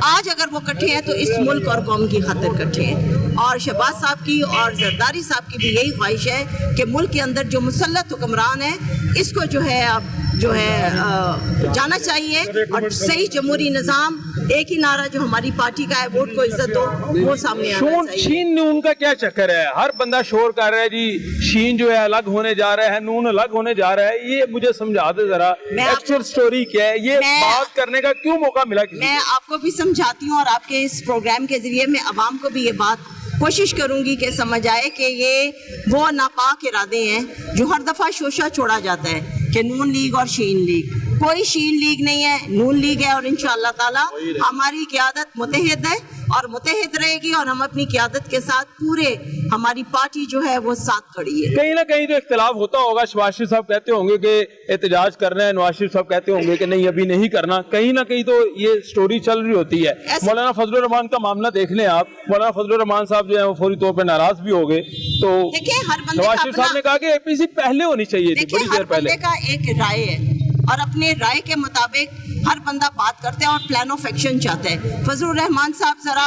आज अगर वो इकट्ठे हैं तो इस मुल्क और कौम की खातिर इकट्ठे हैं। और शहबाज साहब की और जरदारी साहब की भी यही ख्वाहिश है कि मुल्क के अंदर जो मुसल्लत हुक्मरान है, इसको जो है अब जो है जाना चाहिए, और सही जमहूरी निज़ाम, एक ही नारा जो हमारी पार्टी का है, वोट को इज्जत दो, वो सामने आना चाहिए। शीन नून का क्या चक्कर है? हर बंदा शोर कर रहा है जी, शीन जो है अलग होने जा रहा है, नून अलग होने जा रहा है। ये मुझे समझा दे जरा, एक्चुअल स्टोरी क्या है, ये बात करने का क्यों मौका मिला? मैं आपको भी समझाती हूँ, और आपके इस प्रोग्राम के जरिए मैं अवाम को भी ये बात कोशिश करूंगी कि समझ आए कि ये वो नापाक इरादे हैं जो हर दफ़ा शोशा छोड़ा जाता है कि नून लीग और शीन लीग। कोई शीन लीग नहीं है, नून लीग है, और इंशाअल्लाह ताला हमारी क़यादत मुत्तहिद है और मुतहद रहेगी और हम अपनी क़यादत के साथ पूरे हमारी पार्टी जो है वो साथ खड़ी है। कहीं ना कहीं जो इख्तिलाफ होता होगा, शहबाज शरीफ साहब कहते होंगे कि एहतजाज करना है, नवाज शरीफ साहब कहते होंगे कि नहीं अभी नहीं करना, कहीं ना कहीं तो ये स्टोरी चल रही होती है। मौलाना फजलुर रहमान का मामला देख लें आप, मौलाना फजलुर रहमान साहब जो है वो फौरी तौर पर नाराज भी हो गए, तो नवाज शरीफ साहब ने कहा कि एपीसी पहले होनी चाहिए थी, बड़ी देर पहले। का एक राय है और अपने राय के मुताबिक हर बंदा बात करते हैं और प्लान ऑफ एक्शन चाहता है। फजलुर रहमान साहब जरा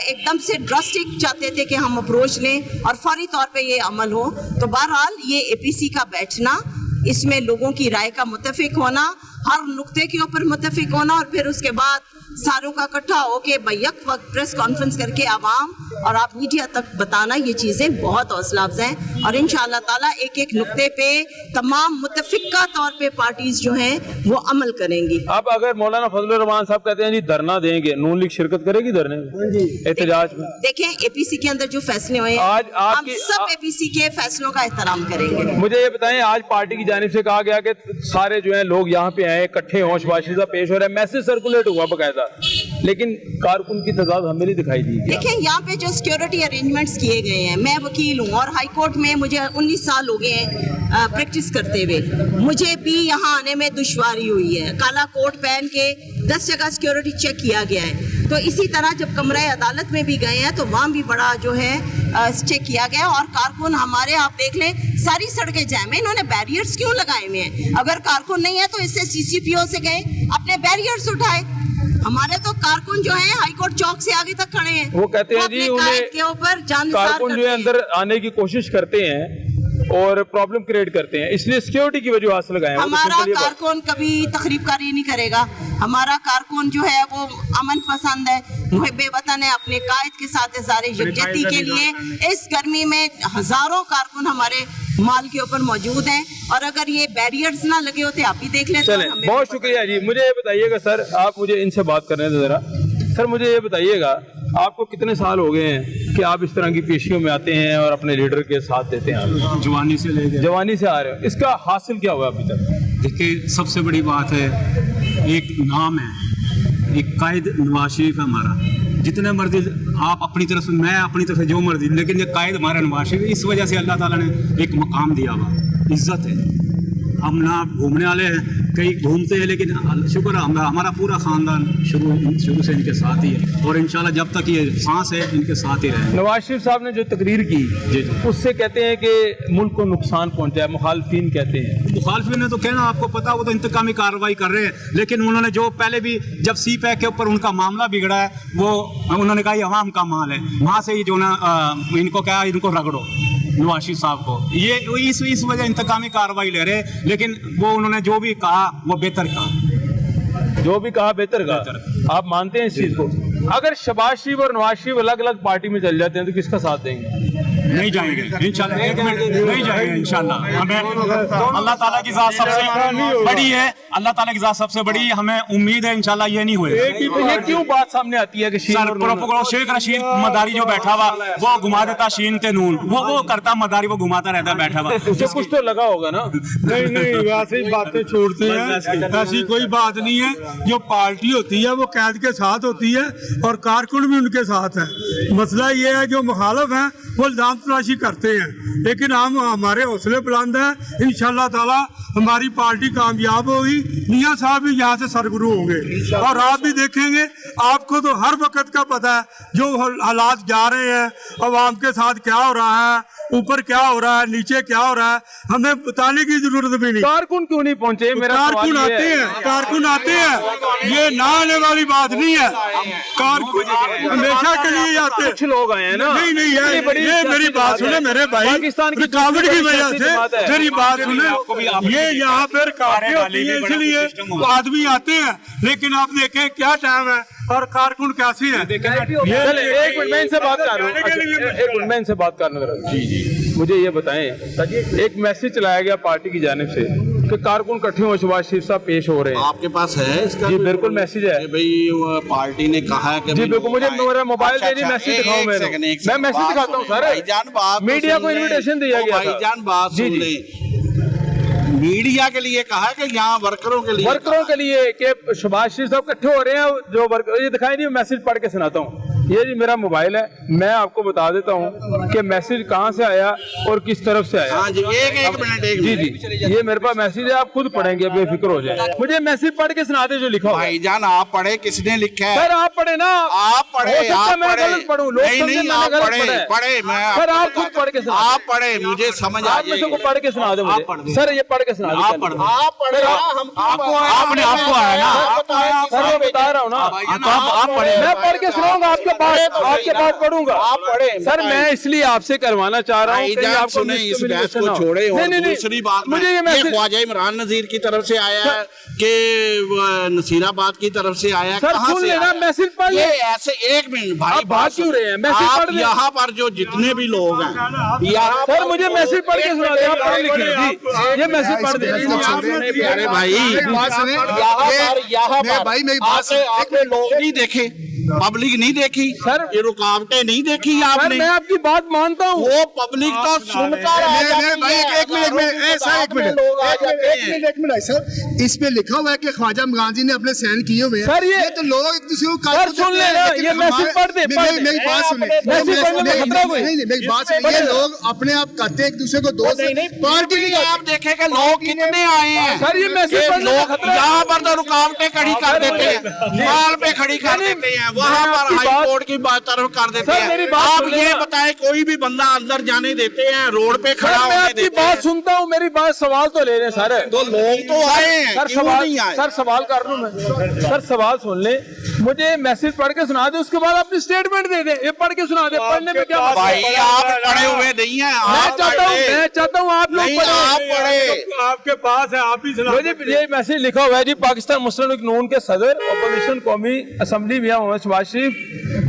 एकदम से ड्रास्टिक चाहते थे कि हम अप्रोच लें और फौरी तौर पे ये अमल हो। तो बहरहाल ये एपीसी का बैठना, इसमें लोगों की राय का मुत्तफिक होना, हर नुक्ते के ऊपर मुत्तफिक होना और फिर उसके बाद सारों का इकट्ठा होके बैक वक्त प्रेस कॉन्फ्रेंस करके आवाम और आप मीडिया तक बताना, ये चीज़ें बहुत हौसला अफजा हैं और इंशाअल्लाह ताला एक एक नुक्ते पे तमाम मुत्तफिका तौर पे पार्टीज जो हैं वो अमल करेंगी। अब अगर मौलाना फजलुर रहमान साहब कहते हैं जी धरना देंगे, नून लीग शिरकत करेगी धरने में, एहतजाज में? देखें एपीसी के अंदर जो फैसले हुए आज हम सब एपीसी के फैसलों का एहतराम करेंगे। मुझे ये बताएं, आज पार्टी की जानिब से कहा गया कि सारे जो है लोग यहाँ पे आए, इकट्ठे हों, शहबाज शरीफ साहब पेश हो रहे हैं, मैसेज सर्कुलेट हुआ बकायदा, लेकिन कारकुन की तादाद हमें नहीं दिखाई दी। देखिए यहाँ पे जो सिक्योरिटी अरेंजमेंट्स किए गए हैं, मैं वकील हूँ और हाई कोर्ट में मुझे 19 साल हो गए हैं प्रैक्टिस करते हुए, मुझे भी यहाँ आने में दुश्वारी हुई है। काला कोट पहन के 10 जगह सिक्योरिटी चेक किया गया है। तो इसी तरह जब कमरा अदालत में भी गए हैं तो वहाँ भी बड़ा जो है चेक किया गया और कारकुन हमारे, आप देख लें सारी सड़कें जैम है। इन्होंने बैरियर्स क्यों लगाए हुए हैं? अगर कारकुन नहीं है तो इससे CCPO से गए अपने बैरियर्स उठाए। हमारे तो कारकुन जो है हाई कोर्ट चौक से आगे तक खड़े हैं, वो कहते हैं जी उन्हें के ऊपर कारकुन जो है अंदर आने की कोशिश करते हैं और प्रॉब्लम क्रिएट करते हैं, इसलिए सिक्योरिटी की वजह से लगाए। हमारा कारकुन कभी तकरीबकारी नहीं करेगा। हमारा कारकुन जो है वो अमन पसंद है, मुहिब्बे वतन है, अपने कायद के साथ इज़हार यकजहती के लिए इस गर्मी में हजारों कारकुन हमारे माल के ऊपर मौजूद हैं और अगर ये बैरियर्स ना लगे होते आप भी देख लें। चलें, बहुत शुक्रिया जी। मुझे ये बताइएगा सर, आप मुझे इनसे बात करने दो जरा। सर मुझे ये बताइएगा, आपको कितने साल हो गए हैं कि आप इस तरह की पेशियों में आते हैं और अपने लीडर के साथ देते हैं? जवानी से लेके जवानी से आ रहे हो। इसका हासिल क्या हुआ अभी तक? देखिए सबसे बड़ी बात है, एक नाम है, एक कायद नवाज शरीफ है हमारा। जितने मर्जी आप अपनी तरफ से, मैं अपनी तरफ से जो मर्जी, लेकिन ये कायद हमारा नवाज शरीफ, इस वजह से अल्लाह ताला ने एक मकाम दिया हुआ, इज्जत है। हम ना घूमने वाले हैं, कहीं घूमते हैं, लेकिन शुक्र है हमारा पूरा खानदान शुरू से इनके साथ ही है और इंशाल्लाह जब तक ये सांस है इनके साथ ही रहे। नवाज शरीफ साहब ने जो तकरीर की जी उससे कहते हैं कि मुल्क को नुकसान पहुंचा है, मुखालफिन कहते हैं। मुखालफिन ने तो कहना, आपको पता, वो तो इंतकामी कार्रवाई कर रहे हैं, लेकिन उन्होंने जो पहले भी जब CPAC के ऊपर उनका मामला बिगड़ा है, वो उन्होंने कहा ये अवाम का माल है, वहाँ से ही जो ना इनको क्या, इनको रगड़ो नवाज शरीफ साहब को, ये इस वजह इंतकामी कार्रवाई ले रहे। लेकिन वो उन्होंने जो भी कहा वो बेहतर कहा, जो भी कहा बेहतर कहा। आप मानते हैं इस चीज को? अगर शहबाज शरीफ और नवाज शरीफ अलग अलग पार्टी में चल जाते हैं तो किसका साथ देंगे? नहीं जाएंगे इंशाल्लाह, नहीं जाएंगे इंशाल्लाह। हमें अल्लाह ताला की ज़ात सबसे बड़ी है, अल्लाह ताला की ज़ात सबसे बड़ी है, हमें उम्मीद है इंशाल्लाह ये नहीं होएगा। ये क्यों बात सामने आती है कि शेख रशीद मदारी जो बैठा हुआ वो घुमा देता शीन ते नून, वो करता मदारी, वो घुमाता रहता बैठा हुआ, उसे कुछ तो लगा होगा ना? नहीं वैसे ही बातें छोड़ते हैं, ऐसी कोई बात नहीं है। जो पार्टी होती है वो कैद के साथ होती है और कारकुन भी उनके साथ है। मसला ये है जो मुखालिफ हैं वो इल्जाम तलाशी करते हैं, लेकिन हम हमारे हौसले बुलंद हैं। इंशाल्लाह ताला हमारी पार्टी कामयाब होगी, मियाँ साहब भी यहाँ से सरगुरू होंगे और आप भी देखेंगे। आपको तो हर वक्त का पता है जो हालात जा रहे हैं, अवाम के साथ क्या हो रहा है, ऊपर क्या हो रहा है, नीचे क्या हो रहा है, हमें बताने की जरूरत भी नहीं। कारकुन क्यों नहीं पहुंचे? मेरा कारकुन आते हैं, कारकुन आते हैं, ये ना आने वाली बात नहीं है। कारकुन हमेशा के लिए आते हैं। कुछ लोग आए हैं ना? नहीं ये मेरी बात सुने मेरे भाई, पाकिस्तान की रुकावट की वजह से मेरी बात सुने। ये यहाँ पर काफी होती है, इसलिए आदमी आते हैं, लेकिन आप देखें क्या टाइम है और कारकुन कैसे हैं। एक मिनट में इनसे बात कर रहा हूँ, एक मिनट में इनसे बात करने दो। जी मुझे ये बताएं, एक मैसेज चलाया गया पार्टी की जानिब से कि कारकुन इकट्ठे हो, शहबाज शरीफ साहब पेश हो रहे हैं। आपके पास है इसका? जी बिल्कुल मैसेज है भाई, पार्टी ने कहा कि जी बिल्कुल, मुझे मेरा मोबाइल दे दी, मैसेज दिखाओ। मैं मैसेज दिखाता हूँ सर, मीडिया को इन्विटेशन दिया गया था। भाईजान बात सुन ले, मीडिया के लिए कहा कि यहाँ वर्करों के लिए कि शहबाज शरीफ साहब इकट्ठे हो रहे हैं, जो वर्कर, ये दिखाई नहीं, मैसेज पढ़ के सुनाता हूँ। ये जी मेरा मोबाइल है, मैं आपको बता देता हूँ कि मैसेज कहाँ से आया और किस तरफ से आया। हाँ जी, एक मिनट जी जी, ये मेरे पास मैसेज है, आप खुद पढ़ेंगे, बेफिक्र हो जाए। मुझे मैसेज पढ़ के सुना दे जो लिखा हुआ है। भाईजान आप पढ़े, किसने लिखा है? सर आप पढ़े ना, आप पढ़े, मैं गलत पढ़ूं, लोग नहीं नहीं, आप पढ़े, मैं सर आप खुद पढ़ के सुना, आप पढ़े, मुझे समझ आ जाएगी। आप पढ़ के सुना दो मुझे सर, ये पढ़ के सुना दो। आप पढ़े, आपने आपको आया ना, सर मैं बता रहा हूँ ना, आप पढ़े, मैं पढ़ के सुनाऊंगा आपके पास पढ़ूंगा। आप पढ़े सर, मैं इसलिए आपसे करवाना चाह रहा हूँ। सुने, इस बहस को छोड़े। और दूसरी बात, मुझे ये ख्वाजा इमरान नजीर की तरफ से आया है कि नसीराबाद की तरफ से आया है? सर सुन लेना, मैसेज पढ़ ले। ऐसे एक मिनट भाई, बात क्यों रहे हैं? मैसेज पढ़ ले। यहाँ पर जो जितने भी लोग हैं, सर मुझे मैसेज पढ़ के सुना दे, आप पढ़ लिखे, ये मैसेज पढ़ दे। अरे भाई, यहाँ पर भाई मेरी बात आपने लोग नहीं देखे, पब्लिक नहीं देखी सर, ये रुकावटें नहीं देखी आपने। मैं आपकी बात मानता हूँ, वो पब्लिक तो सुनकर एक मिनट सर, इस पे लिखा हुआ है कि ख्वाजा इमरान जी ने अपने साइन किए हुए हैं। सर ये तो लोग एक दूसरे को सर सुन लेना, ये मैसेज पढ़ दे। मेरी बात सुने, मेरी बात सुनिए, ये लोग अपने आप करते हैं एक दूसरे को दोस्त। पार्टी नहीं, आप देखेगा लोग कितने आए हैं सर, ये मैसेज लोग यहाँ पर तो रुकावटें खड़ी कर देते हैं, माल पे खड़ी कर देते हैं, वहाँ पर हाई कोर्ट की बात तरफ कर देते हैं। आप ये बताएं, कोई भी बंदा अंदर जाने देते हैं, रोड पे खड़ा होने देते हैं? बात सुनता हूँ, मेरी बात सवाल तो ले रहे सर। तो लोग तो आए हैं, सर सवाल, सर सवाल कर लूँ मैं? सर सवाल सुन ले, मुझे मैसेज पढ़ के सुना दे, उसके बाद अपनी स्टेटमेंट दे दे। ये पढ़ के सुना दे, पढ़ने में क्या भाई? आप पढ़े हुए नहीं है, मैं चाहता हूँ आप लोग पढ़े, आपके पास है, आप ही सुना। ये मैसेज लिखा हुआ है जी, पाकिस्तान मुस्लिम लीग नून के सदर अपोजिशन कौमी असेंबली मियां मोहम्मद शहबाज शरीफ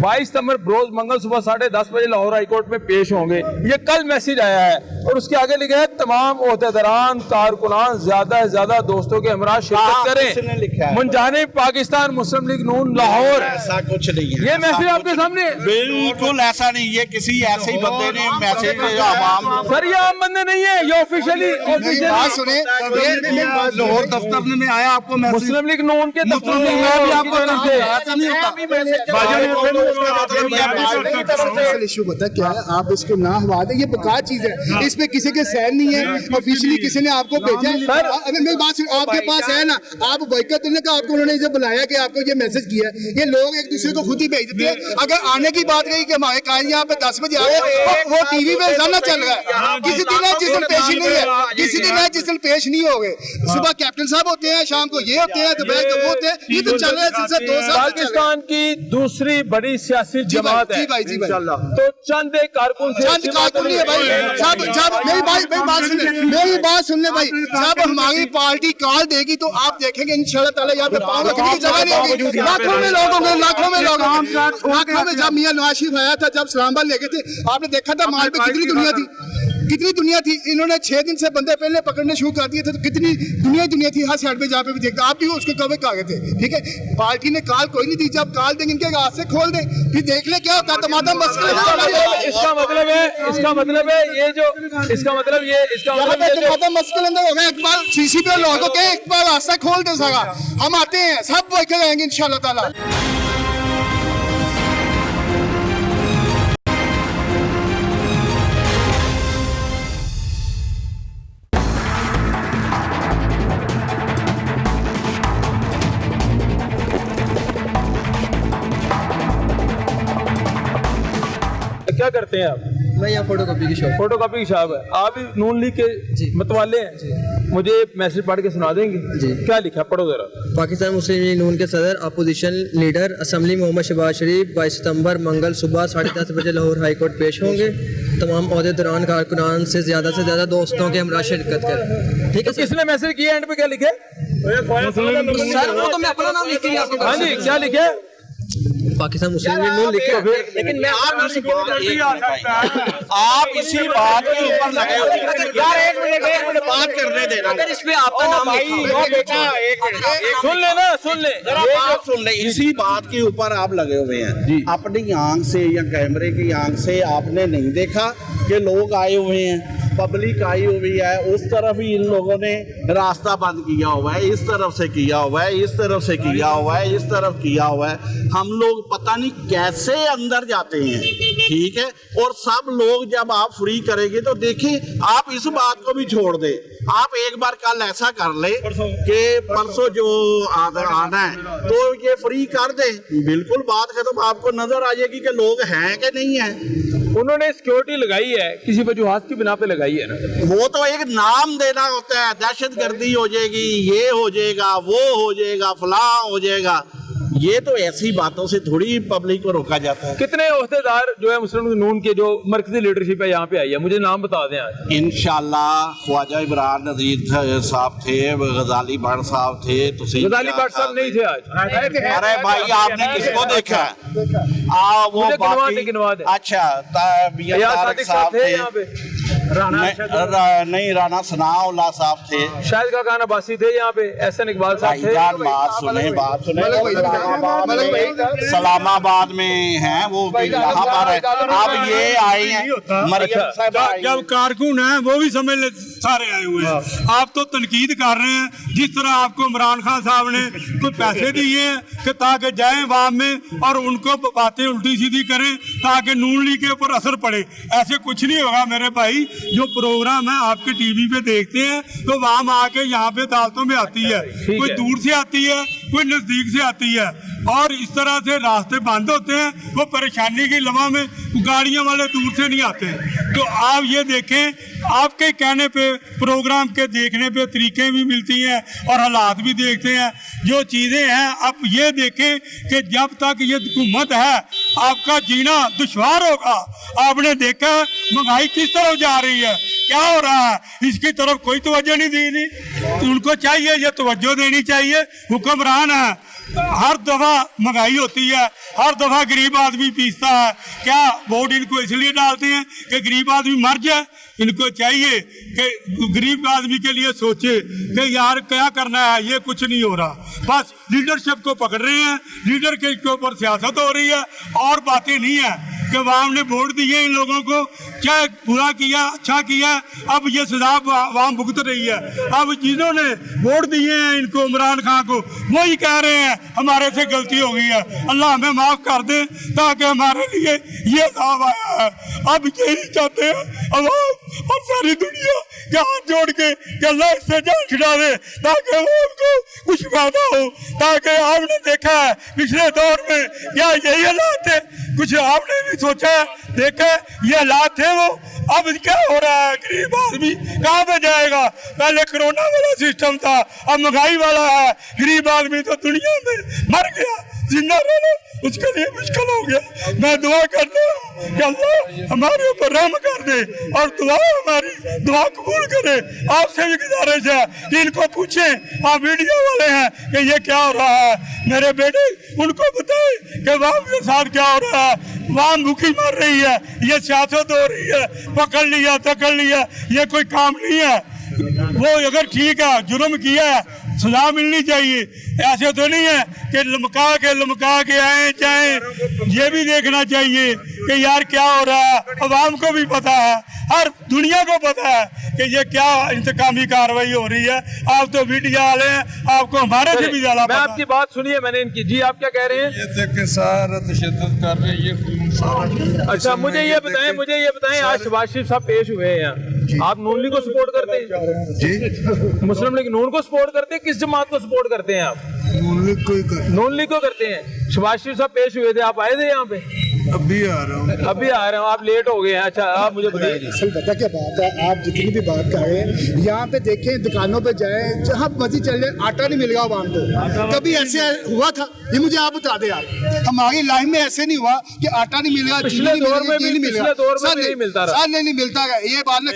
22 सितंबर रोज मंगल सुबह 10:30 बजे लाहौर हाईकोर्ट में पेश होंगे। ये कल मैसेज आया है और उसके आगे लिखा है, तमाम ओहदेदारान कारकुनान ज्यादा से ज्यादा दोस्तों के हमरा शिरकत करें, मुंजाने पाकिस्तान मुस्लिम लीग नून लाहौर। ऐसा कुछ नहीं है, ये मैसेज आपके सामने बिल्कुल ऐसा नहीं, ये किसी ऐसे ही बंदे ने मैसेज भेजा आवाम। सर ये आम बंदे नहीं है, ये ऑफिशियली सुने, लाहौर दफ्तर में आया आपको मुस्लिम लीग नून के दफ्तर में इशू बता क्या है, आप इसको ना हवा दें, ये बेकार चीज है, इस पे किसी के साइन नहीं है, ऑफिशियली किसी ने आपको भेजा है। अगर मेरी बात सुन, आपके पास है ना, आप बैकअप देने का आपको उन्होंने बुलाया कि आपको ये मैसेज किया है, ये लोग एक दूसरे को खुद ही भेज देते हैं। अगर आने की बात रही कि हमारे कायद यहाँ पे 10 बजे आ गए, वो टीवी पे रोजाना चल रहा है, किसी दिन है जिस दिन पेश ही नहीं है, किसी दिन है जिस दिन पेश नहीं हो गए। सुबह कैप्टन साहब होते हैं, शाम को ये होते हैं, दोपहर को वो होते हैं, ये तो चल रहा है सिलसिला 2 साल। पाकिस्तान की दूसरी बड़ी सियासी जमात है, तो चंद एक कारकुन से चंद कारकुन नहीं है भाई साहब। जब मेरी बात सुन ले भाई, जब हमारी पार्टी कॉल देगी तो आप देखेंगे इंशाल्लाह ताला यहाँ पे पाँव रखने की जगह नहीं होगी, लाखों में लोग होंगे, लाखों में। जब मियां नवाज शरीफ आया था, जब इस्लामाबाद ले गए थे, आपने देखा था माल पे कितनी दुनिया थी। इन्होंने 6 दिन से बंदे पहले पकड़ने शुरू कर दिए थे, तो कितनी दुनिया थी हर साइड पे जहाँ पे भी देखते, आप भी उसको कवर कर गए थे। ठीक है, पार्टी ने कॉल कोई नहीं दी, जब कॉल देंगे इनके हाथ से खोल दें, फिर देख ले क्या होता है। टमाटर इसका मतलब है ये जो इसका मतलब टमाटर मस्किल अंदर होगा। एक बार सीसी पे लोगों के एक बार रास्ता खोल दे सका, हम आते हैं, सब बैठे रहेंगे इंशाल्लाह ताला। क्या करते हैं आप? मैं यहाँ फोटोकॉपी की शॉप। फोटोकॉपी की शॉप है, आप भी नून लीग के मतवाले हैं। मुझे मैसेज पढ़ के सुना देंगे जी? क्या लिखा, पढ़ो जरा। पाकिस्तान मुस्लिम लीग नून के सदर opposition leader assembly Mohammad Shahbaz Sharif 22 सितंबर मंगल सुबह 10:30 बजे लाहौर हाई कोर्ट पेश होंगे। तमाम ओहदेदारान कारकुनान से ज्यादा दोस्तों के हमरा शिरकत करें। ठीक है, किसने मैसेज किया? एंड पे क्या लिखे? सर वो तो मैं अपना नाम लिख के आपको। हाँ जी, क्या लिखे? पाकिस्तान मुस्लिम लीग नून लिखे। लेकिन मैं आप इसी बात के ऊपर लगे हो यार, एक मिनट बात करने देना। अगर इसमें आपका नाम लिखा, सुन ले, इसी बात के ऊपर आप लगे हुए हैं। अपनी आंख से या कैमरे की आंख से आपने नहीं देखा कि लोग आए हुए हैं, पब्लिक आई हुई है, उस तरफ ही इन लोगों ने रास्ता बंद किया हुआ है, इस तरफ से किया हुआ है, इस तरफ से किया हुआ है, इस तरफ किया हुआ है। हम लोग पता नहीं कैसे अंदर जाते हैं, ठीक है। और सब लोग जब आप फ्री करेंगे तो देखिए, आप इस बात को भी छोड़ दें, आप एक बार कल ऐसा कर ले कि परसों जो आना है तो ये फ्री कर दे, बिल्कुल बात खत्म। आपको नजर आ जाएगी कि लोग हैं कि नहीं है। उन्होंने सिक्योरिटी लगाई है, किसी वजूहात की बिना पे लगाई है ना, वो तो एक नाम देना होता है, दहशतगर्दी हो जाएगी, ये हो जाएगा, वो हो जाएगा, फलां हो जाएगा। ये तो ऐसी बातों से थोड़ी पब्लिक को रोका जाता है। कितने ओहदेदार जो है मुस्लिम लीग नून के जो मरकजी लीडरशिप है यहाँ पे आई है, मुझे नाम बता दें आज। इंशाल्लाह ख्वाजा इमरान नज़ीर साहब थे, गजाली भट्ट साहब थे, गजाली भट्ट साहब नहीं थे आज। अरे भाई आपने किसको देखा है? वो गिनवा दे। अच्छा, साहब थे, नहीं राना सनाउल्लाह साहब थे, शाहिद खान अब्बासी थे यहाँ पे, एहसन इकबाल साहब थे। बात सुने सलामाबाद में हैं वो, यहाँ पर है। अब ये आए हैं मरियम साहब, जब कारकुन है वो भी समझ ले सारे आए हुए हैं। आप तो तनकीद कर रहे हैं, जिस तरह आपको इमरान खान साहब ने कुछ पैसे दिए हैं कि ताकि जाएं वाम में और उनको बातें उल्टी सीधी करें ताकि नून लीग के ऊपर असर पड़े। ऐसे कुछ नहीं होगा मेरे भाई। जो प्रोग्राम है आपके टीवी पे देखते हैं तो वाम आके यहाँ पे अदालतों में आती है, कोई दूर से आती है, कोई नजदीक से आती है, और इस तरह से रास्ते बंद होते हैं। वो परेशानी की लम्हा में गाड़ियां वाले दूर से नहीं आते। तो आप ये देखें, आपके कहने पे प्रोग्राम के देखने पे तरीके भी मिलती हैं और हालात भी देखते हैं। जो चीज़ें हैं आप ये देखें कि जब तक ये हुकूमत है आपका जीना दुश्वार होगा। आपने देखा महंगाई किस तरफ जा रही है, क्या हो रहा है, इसकी तरफ कोई तवज्जो नहीं दी। तो उनको चाहिए ये तवज्जो देनी चाहिए। हुक्मरान है, हर दफा महंगाई होती है, हर दफा गरीब आदमी पीसता है। क्या वोट इनको इसलिए डालते हैं कि गरीब आदमी मर जाए? इनको चाहिए कि गरीब आदमी के लिए सोचे कि यार क्या करना है, ये कुछ नहीं हो रहा। बस लीडरशिप को पकड़ रहे हैं, लीडर के ऊपर सियासत हो रही है और बातें नहीं है कि वाम ने वोट दिए इन लोगों को, क्या बुरा किया अच्छा किया, अब ये सजा वाम भुगत रही है। अब जिन्होंने वोट दिए हैं इनको, इमरान खान को, वही कह रहे हैं हमारे से गलती हो गई है, अल्लाह हमें माफ कर दे, ताकि हमारे लिए ये दाव आया है। अब यही चाहते हैं अवाम और सारी दुनिया के हाथ जोड़ के कि अल्लाह इससे जान छुड़ा दे ताकि उनको कुछ फायदा हो। ताकि आपने देखा है पिछले दौर में क्या यही हालात थे, कुछ आपने भी सोचा देखा ये हालात थे वो। अब क्या हो रहा है, गरीब आदमी कहाँ पे जाएगा? पहले कोरोना वाला सिस्टम था, अब महंगाई वाला है। गरीब आदमी तो दुनिया में मर गया, जिंदा रहना उसके लिए मुश्किल हो गया। मैं दुआ करता हूँ कि अल्लाह हमारे ऊपर रहम कर दे और हमारी दुआ कबूल करे। आपसे भी गुजारिश है कि इनको पूछें, आप मीडिया वाले हैं, कि ये क्या हो रहा है। मेरे बेटे उनको बताए कि वाम के साथ क्या हो रहा है, वाम भूखी मर रही है, ये सियासत हो रही है, पकड़ लिया तकड़ लिया, ये कोई काम नहीं है। वो अगर ठीक है जुर्म किया है सजा मिलनी चाहिए। ऐसे तो नहीं है कि लमका के आए जाए। ये भी देखना चाहिए कि यार क्या हो रहा है, अवाम को भी पता है, हर दुनिया को पता है कि ये क्या इंतकामी कार्रवाई हो रही है। आप तो मीडिया वाले हैं, आपको हमारे से भी ज्यादा मैं आपकी बात सुनिए मैंने इनकी। जी आप क्या कह रहे हैं? ये देखे सारा तशद्दुद कर रहे हैं, ये सारा। अच्छा मुझे ये बताएं आज शहबाज शरीफ साहब पेश हुए हैं यहाँ, आप नून लीग को सपोर्ट करते हैं? जी मुस्लिम लीग नून को सपोर्ट करते हैं? किस जमात को सपोर्ट करते हैं आप? नून लीग को करते हैं। शहबाज शरीफ साहब पेश हुए थे, आप आए थे यहाँ पे? अभी आ रहा हूँ। आप लेट हो गए हैं। अच्छा आप मुझे बताइए। असल पता क्या बात है, आप जितनी भी बात कर रहे हैं यहाँ पे देखें, दुकानों पे जाएं, जहाँ मर्जी चले, आटा नहीं मिलेगा आवाम को। कभी ऐसे हुआ था? ये मुझे आप बता दे यार, हमारी लाइफ में ऐसे नहीं हुआ कि आटा नहीं मिलेगा, पिछले दौर में नहीं मिलेगा, नहीं मिलता रहा। नहीं मिलता है ये बात नहीं।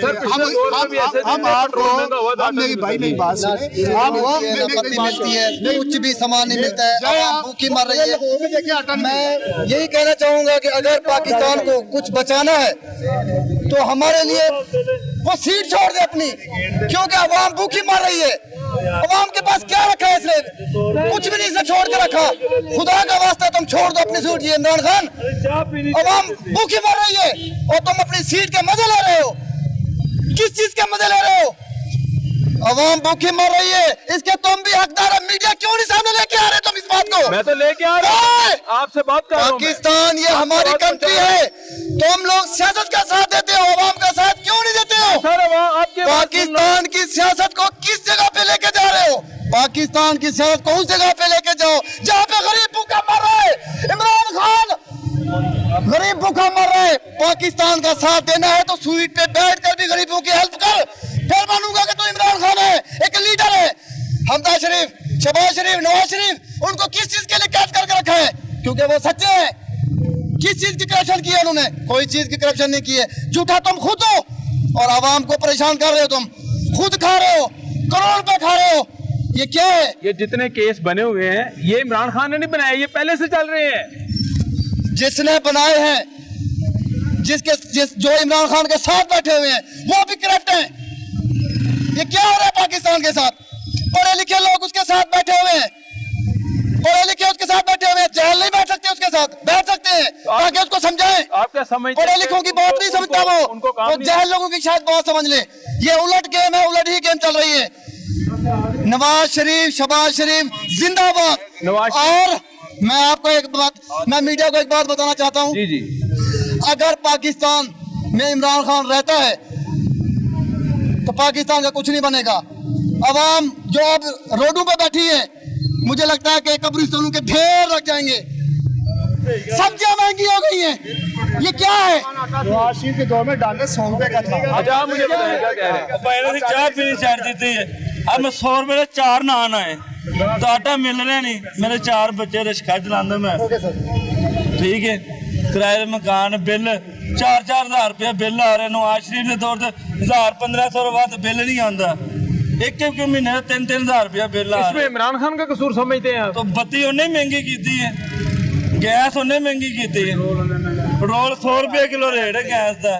हम आपको मेरी भाई मेरी बात सुने, आप वो मिलती है, कुछ भी सामान नहीं मिलता है, भूखी मर रही है। मैं यही कहना चाहूँगा कि अगर पाकिस्तान को कुछ बचाना है तो हमारे लिए वो सीट छोड़ दे अपनी, क्योंकि अवाम भूखी मर रही है। अवाम आपके पास क्या रखा है इसने? कुछ भी नहीं इसने छोड़ के रखा। खुदा का वास्ता तुम छोड़ दो अपनी सीट। ये इमरान खान, अवाम भूखी मर रही है और तुम अपनी सीट के मजे ले रहे हो। किस चीज के मजे ले रहे हो? अवाम भूखी मर रही है, इसके तुम भी हकदार है। मीडिया क्यों नहीं सामने लेके आ रहे तुम इस बात को? मैं तो लेके आ रहा हूं, आपसे बात कर रहा हूं। पाकिस्तान ये हमारी कंट्री है। तुम लोग सियासत का साथ देते हो, अवाम का साथ क्यों नहीं देते हो? पाकिस्तान की सियासत को किस जगह पे लेके जा रहे हो? पाकिस्तान की सियासत को उस जगह पे लेके जाओ जहाँ पे गरीब भूखा मर रहा है। इमरान खान गरीब भूखा मर रहा है, पाकिस्तान का साथ देना है तो सीट पे बैठ कर भी गरीबों की हेल्प कर, फिर मानूंगा कि तू इमरान खान है, एक लीडर है। हमजा शरीफ, शहबाज शरीफ, नवाज शरीफ, उनको किस चीज के लिए कैद करके रखा है? क्योंकि वो सच्चे हैं। किस चीज की करप्शन की है उन्होंने? कोई चीज की करप्शन नहीं की है। झूठा तुम खुद हो और आवाम को परेशान कर रहे हो। तुम खुद खा रहे हो, करोड़ रुपए खा रहे हो। ये क्या है? ये जितने केस बने हुए हैं ये इमरान खान ने नहीं बनाए, ये पहले से चल रहे हैं। जिसने बनाए हैं, जो इमरान खान के साथ बैठे हुए हैं वो भी करप्ट हैं। ये क्या हो रहा है पाकिस्तान के साथ? पढ़े लिखे लोग उसके साथ बैठे हुए हैं, पढ़े लिखे उसके साथ बैठे हुए हैं। जेल नहीं बैठ सकते उसके साथ, बैठ सकते हैं ताकि उसको समझाएं। आप क्या समझते हैं? पढ़े लिखों की बात नहीं समझता वो जेल लोगों की शायद बात समझ ले। ये उलट गेम है, उलट ही गेम चल रही है। नवाज शरीफ, शहबाज शरीफ जिंदाबाद। और मैं आपको एक बात, मैं मीडिया को एक बात बताना चाहता हूँ। जी जी, अगर पाकिस्तान में इमरान खान रहता है तो पाकिस्तान का कुछ नहीं बनेगा। अवाम जो अब रोडों पर बैठी है, मुझे लगता है कि कब्रिस्तानों के ढेर लग जाएंगे। सब्जियां महंगी हो गई हैं। ये क्या है? नवाज शरीफ के दौर में डालर 100 रुपए का था। अच्छा आप मुझे बताएं क्या कह रहे हैं? पहले से चाय पीनी छाड़ देती है, अब मैं 100 रुपए के 4 नान आए तो आटा मिल रहा नहीं। मेरे 4 बच्चे रिक्शा चलाते मैं, ठीक है, किराए मकान बिल 4-4 हज़ार रुपया बिल आ रहे। नवाज शरीफ के दौर से 1000-1500 बाद बिल नहीं आता। एक महीने 3-3 हज़ार रुपया बिल आ रहा है। इसमें इमरान खान का कसूर समझते हैं? तो बत्ती उन्हें महंगी की है, गैस उन्हें महंगी की है, पेट्रोल 100 रुपये किलो रेट है गैस का।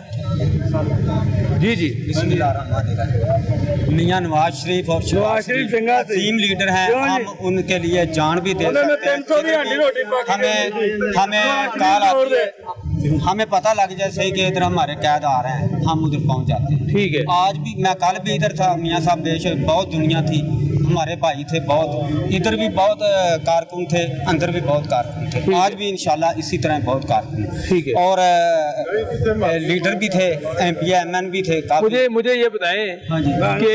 जी जी, मियां नवाज शरीफ और अजीम लीडर हैं, हम उनके लिए जान भी दे सकते हैं। हमें कॉल आती है, हमें पता लग जाए सही कि इधर हमारे कैद आ रहे हैं, हम उधर पहुंच जाते हैं। ठीक है, आज भी मैं कल भी इधर था, मियां साहब बेशक बहुत दुनिया थी, हमारे भाई थे बहुत, इधर भी बहुत कारकुन थे, अंदर भी बहुत कारकुन थे। आज भी इंशाल्लाह इसी तरह बहुत कारकुन। ठीक है, और लीडर भी थे, MP MN भी थे। मुझे ये बताएं कि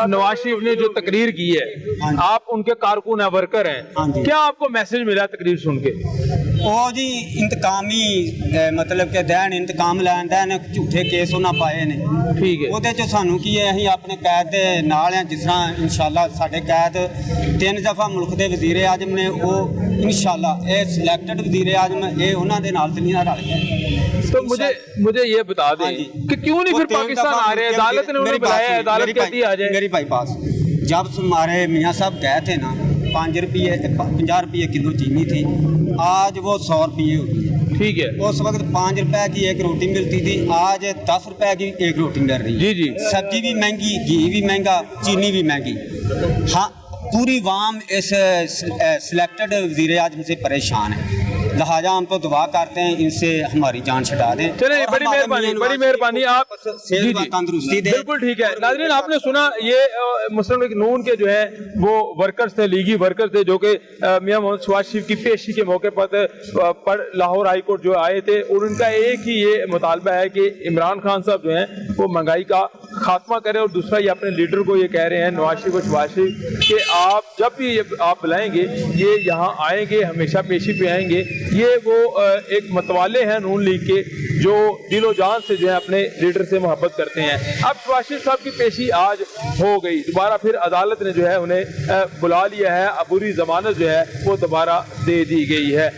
नवाज शरीफ ने जो तकरीर की है, आप उनके कारकुन हैं, वर्कर हैं, क्या आपको मैसेज मिला तकरीर सुन के? ਉਹ ਜੀ ਇੰਤਕਾਮੀ मतलब ਕਿ ਦੇਣ ਇੰਤਕਾਮ ਲੈਣ ਦਾ ਨੇ ਝੂਠੇ ਕੇਸ ਉਹਨਾਂ ਪਾਏ ਨੇ। ਠੀਕ ਹੈ, ਉਹਦੇ ਚ ਸਾਨੂੰ ਕੀ ਹੈ, ਅਸੀਂ ਆਪਣੇ ਕੈਦ ਦੇ ਨਾਲ ਆ। ਜਿਸ ਤਰ੍ਹਾਂ ਇਨਸ਼ਾਅੱਲਾ ਸਾਡੇ ਕੈਦ 3 ਦਫਾ ਮੁਲਕ ਦੇ ਵਜ਼ੀਰ ਆਜ਼ਮ ਨੇ, ਉਹ ਇਨਸ਼ਾਅੱਲਾ ਇਹ ਸਿਲੈਕਟਡ ਵਜ਼ੀਰ ਆਜ਼ਮ ਇਹ ਉਹਨਾਂ ਦੇ ਨਾਲ ਤੇ ਨਹੀਂ ਰਲ ਗਏ। तो मुझे ये बता दें कि क्यों नहीं फिर पाकिस्तान आ रहे हैं? अदालत ने उन्हें बुलाया है, अदालत कहती आ जाए। मेरी भाई पास जब हमारे मियाँ साहब गए थे ना, 50 रुपये किलो चीनी थी, आज वो 100 रुपये हो गई। ठीक है, उस वक्त 5 रुपए की एक रोटी मिलती थी, आज 10 रुपए की एक रोटी मिल रही है। जी जी, सब्जी भी महंगी, घी भी महंगा, चीनी भी महंगी। हाँ, पूरी वाम इस सिलेक्टेड वज़ीर आज़म से परेशान है, लिहाजा हम तो दुआ करते हैं इनसे हमारी जान छुटा दें। चले, बड़ी मेहरबानी आप तंदुरुस्ती दे। बिल्कुल ठीक है। नाज़रीन, आपने सुना ये मुस्लिम लीग नून के जो है वो वर्कर्स थे, लीगी वर्कर्स थे, जो कि मियां मोहम्मद शहबाज शरीफ की पेशी के मौके पर लाहौर हाई कोर्ट जो आए थे, और उनका एक ही ये मुतालबा है कि इमरान खान साहब जो हैं वो महंगाई का खात्मा करें, और दूसरा ये अपने लीडर को ये कह रहे हैं, नवाज शरीफ और शहबाज शरीफ, कि आप जब भी आप बुलाएंगे ये यहाँ आएंगे, हमेशा पेशी पे आएंगे। ये वो एक मतवाले हैं नून लीग के, जो दिलो जान से जो है अपने लीडर से मोहब्बत करते हैं। अब शहबाज शरीफ साहब की पेशी आज हो गई, दोबारा फिर अदालत ने जो है उन्हें बुला लिया है, अबूरी जमानत जो है वो दोबारा दे दी गई है।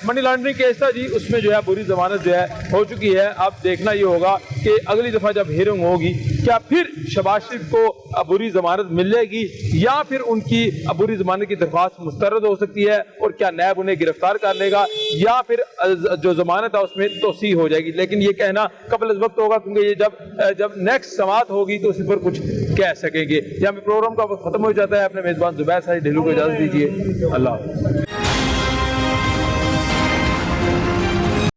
मनी लॉन्ड्रिंग केस था जी, उसमें जो है अबूरी जमानत जो है हो चुकी है। अब देखना ये होगा कि अगली दफ़ा जब हियरिंग होगी क्या फिर शहबाज शरीफ को अबूरी जमानत मिल जाएगी या फिर उनकी अबूरी जमानत की दरख्वास्त मुस्तरद हो सकती है और क्या नैब उन्हें गिरफ्तार कर लेगा या फिर जो जमानत है उसमें तोसी हो जाएगी। लेकिन ये कहना कबल वक्त होगा क्योंकि ये जब नेक्स्ट समाअत होगी तो उसी पर कुछ कह सकेंगे। यहाँ पे प्रोग्राम का खत्म हो जाता है। अपने मेजबान जुबैर साजिद ढिल्लू को इजाजत दीजिए। अल्लाह।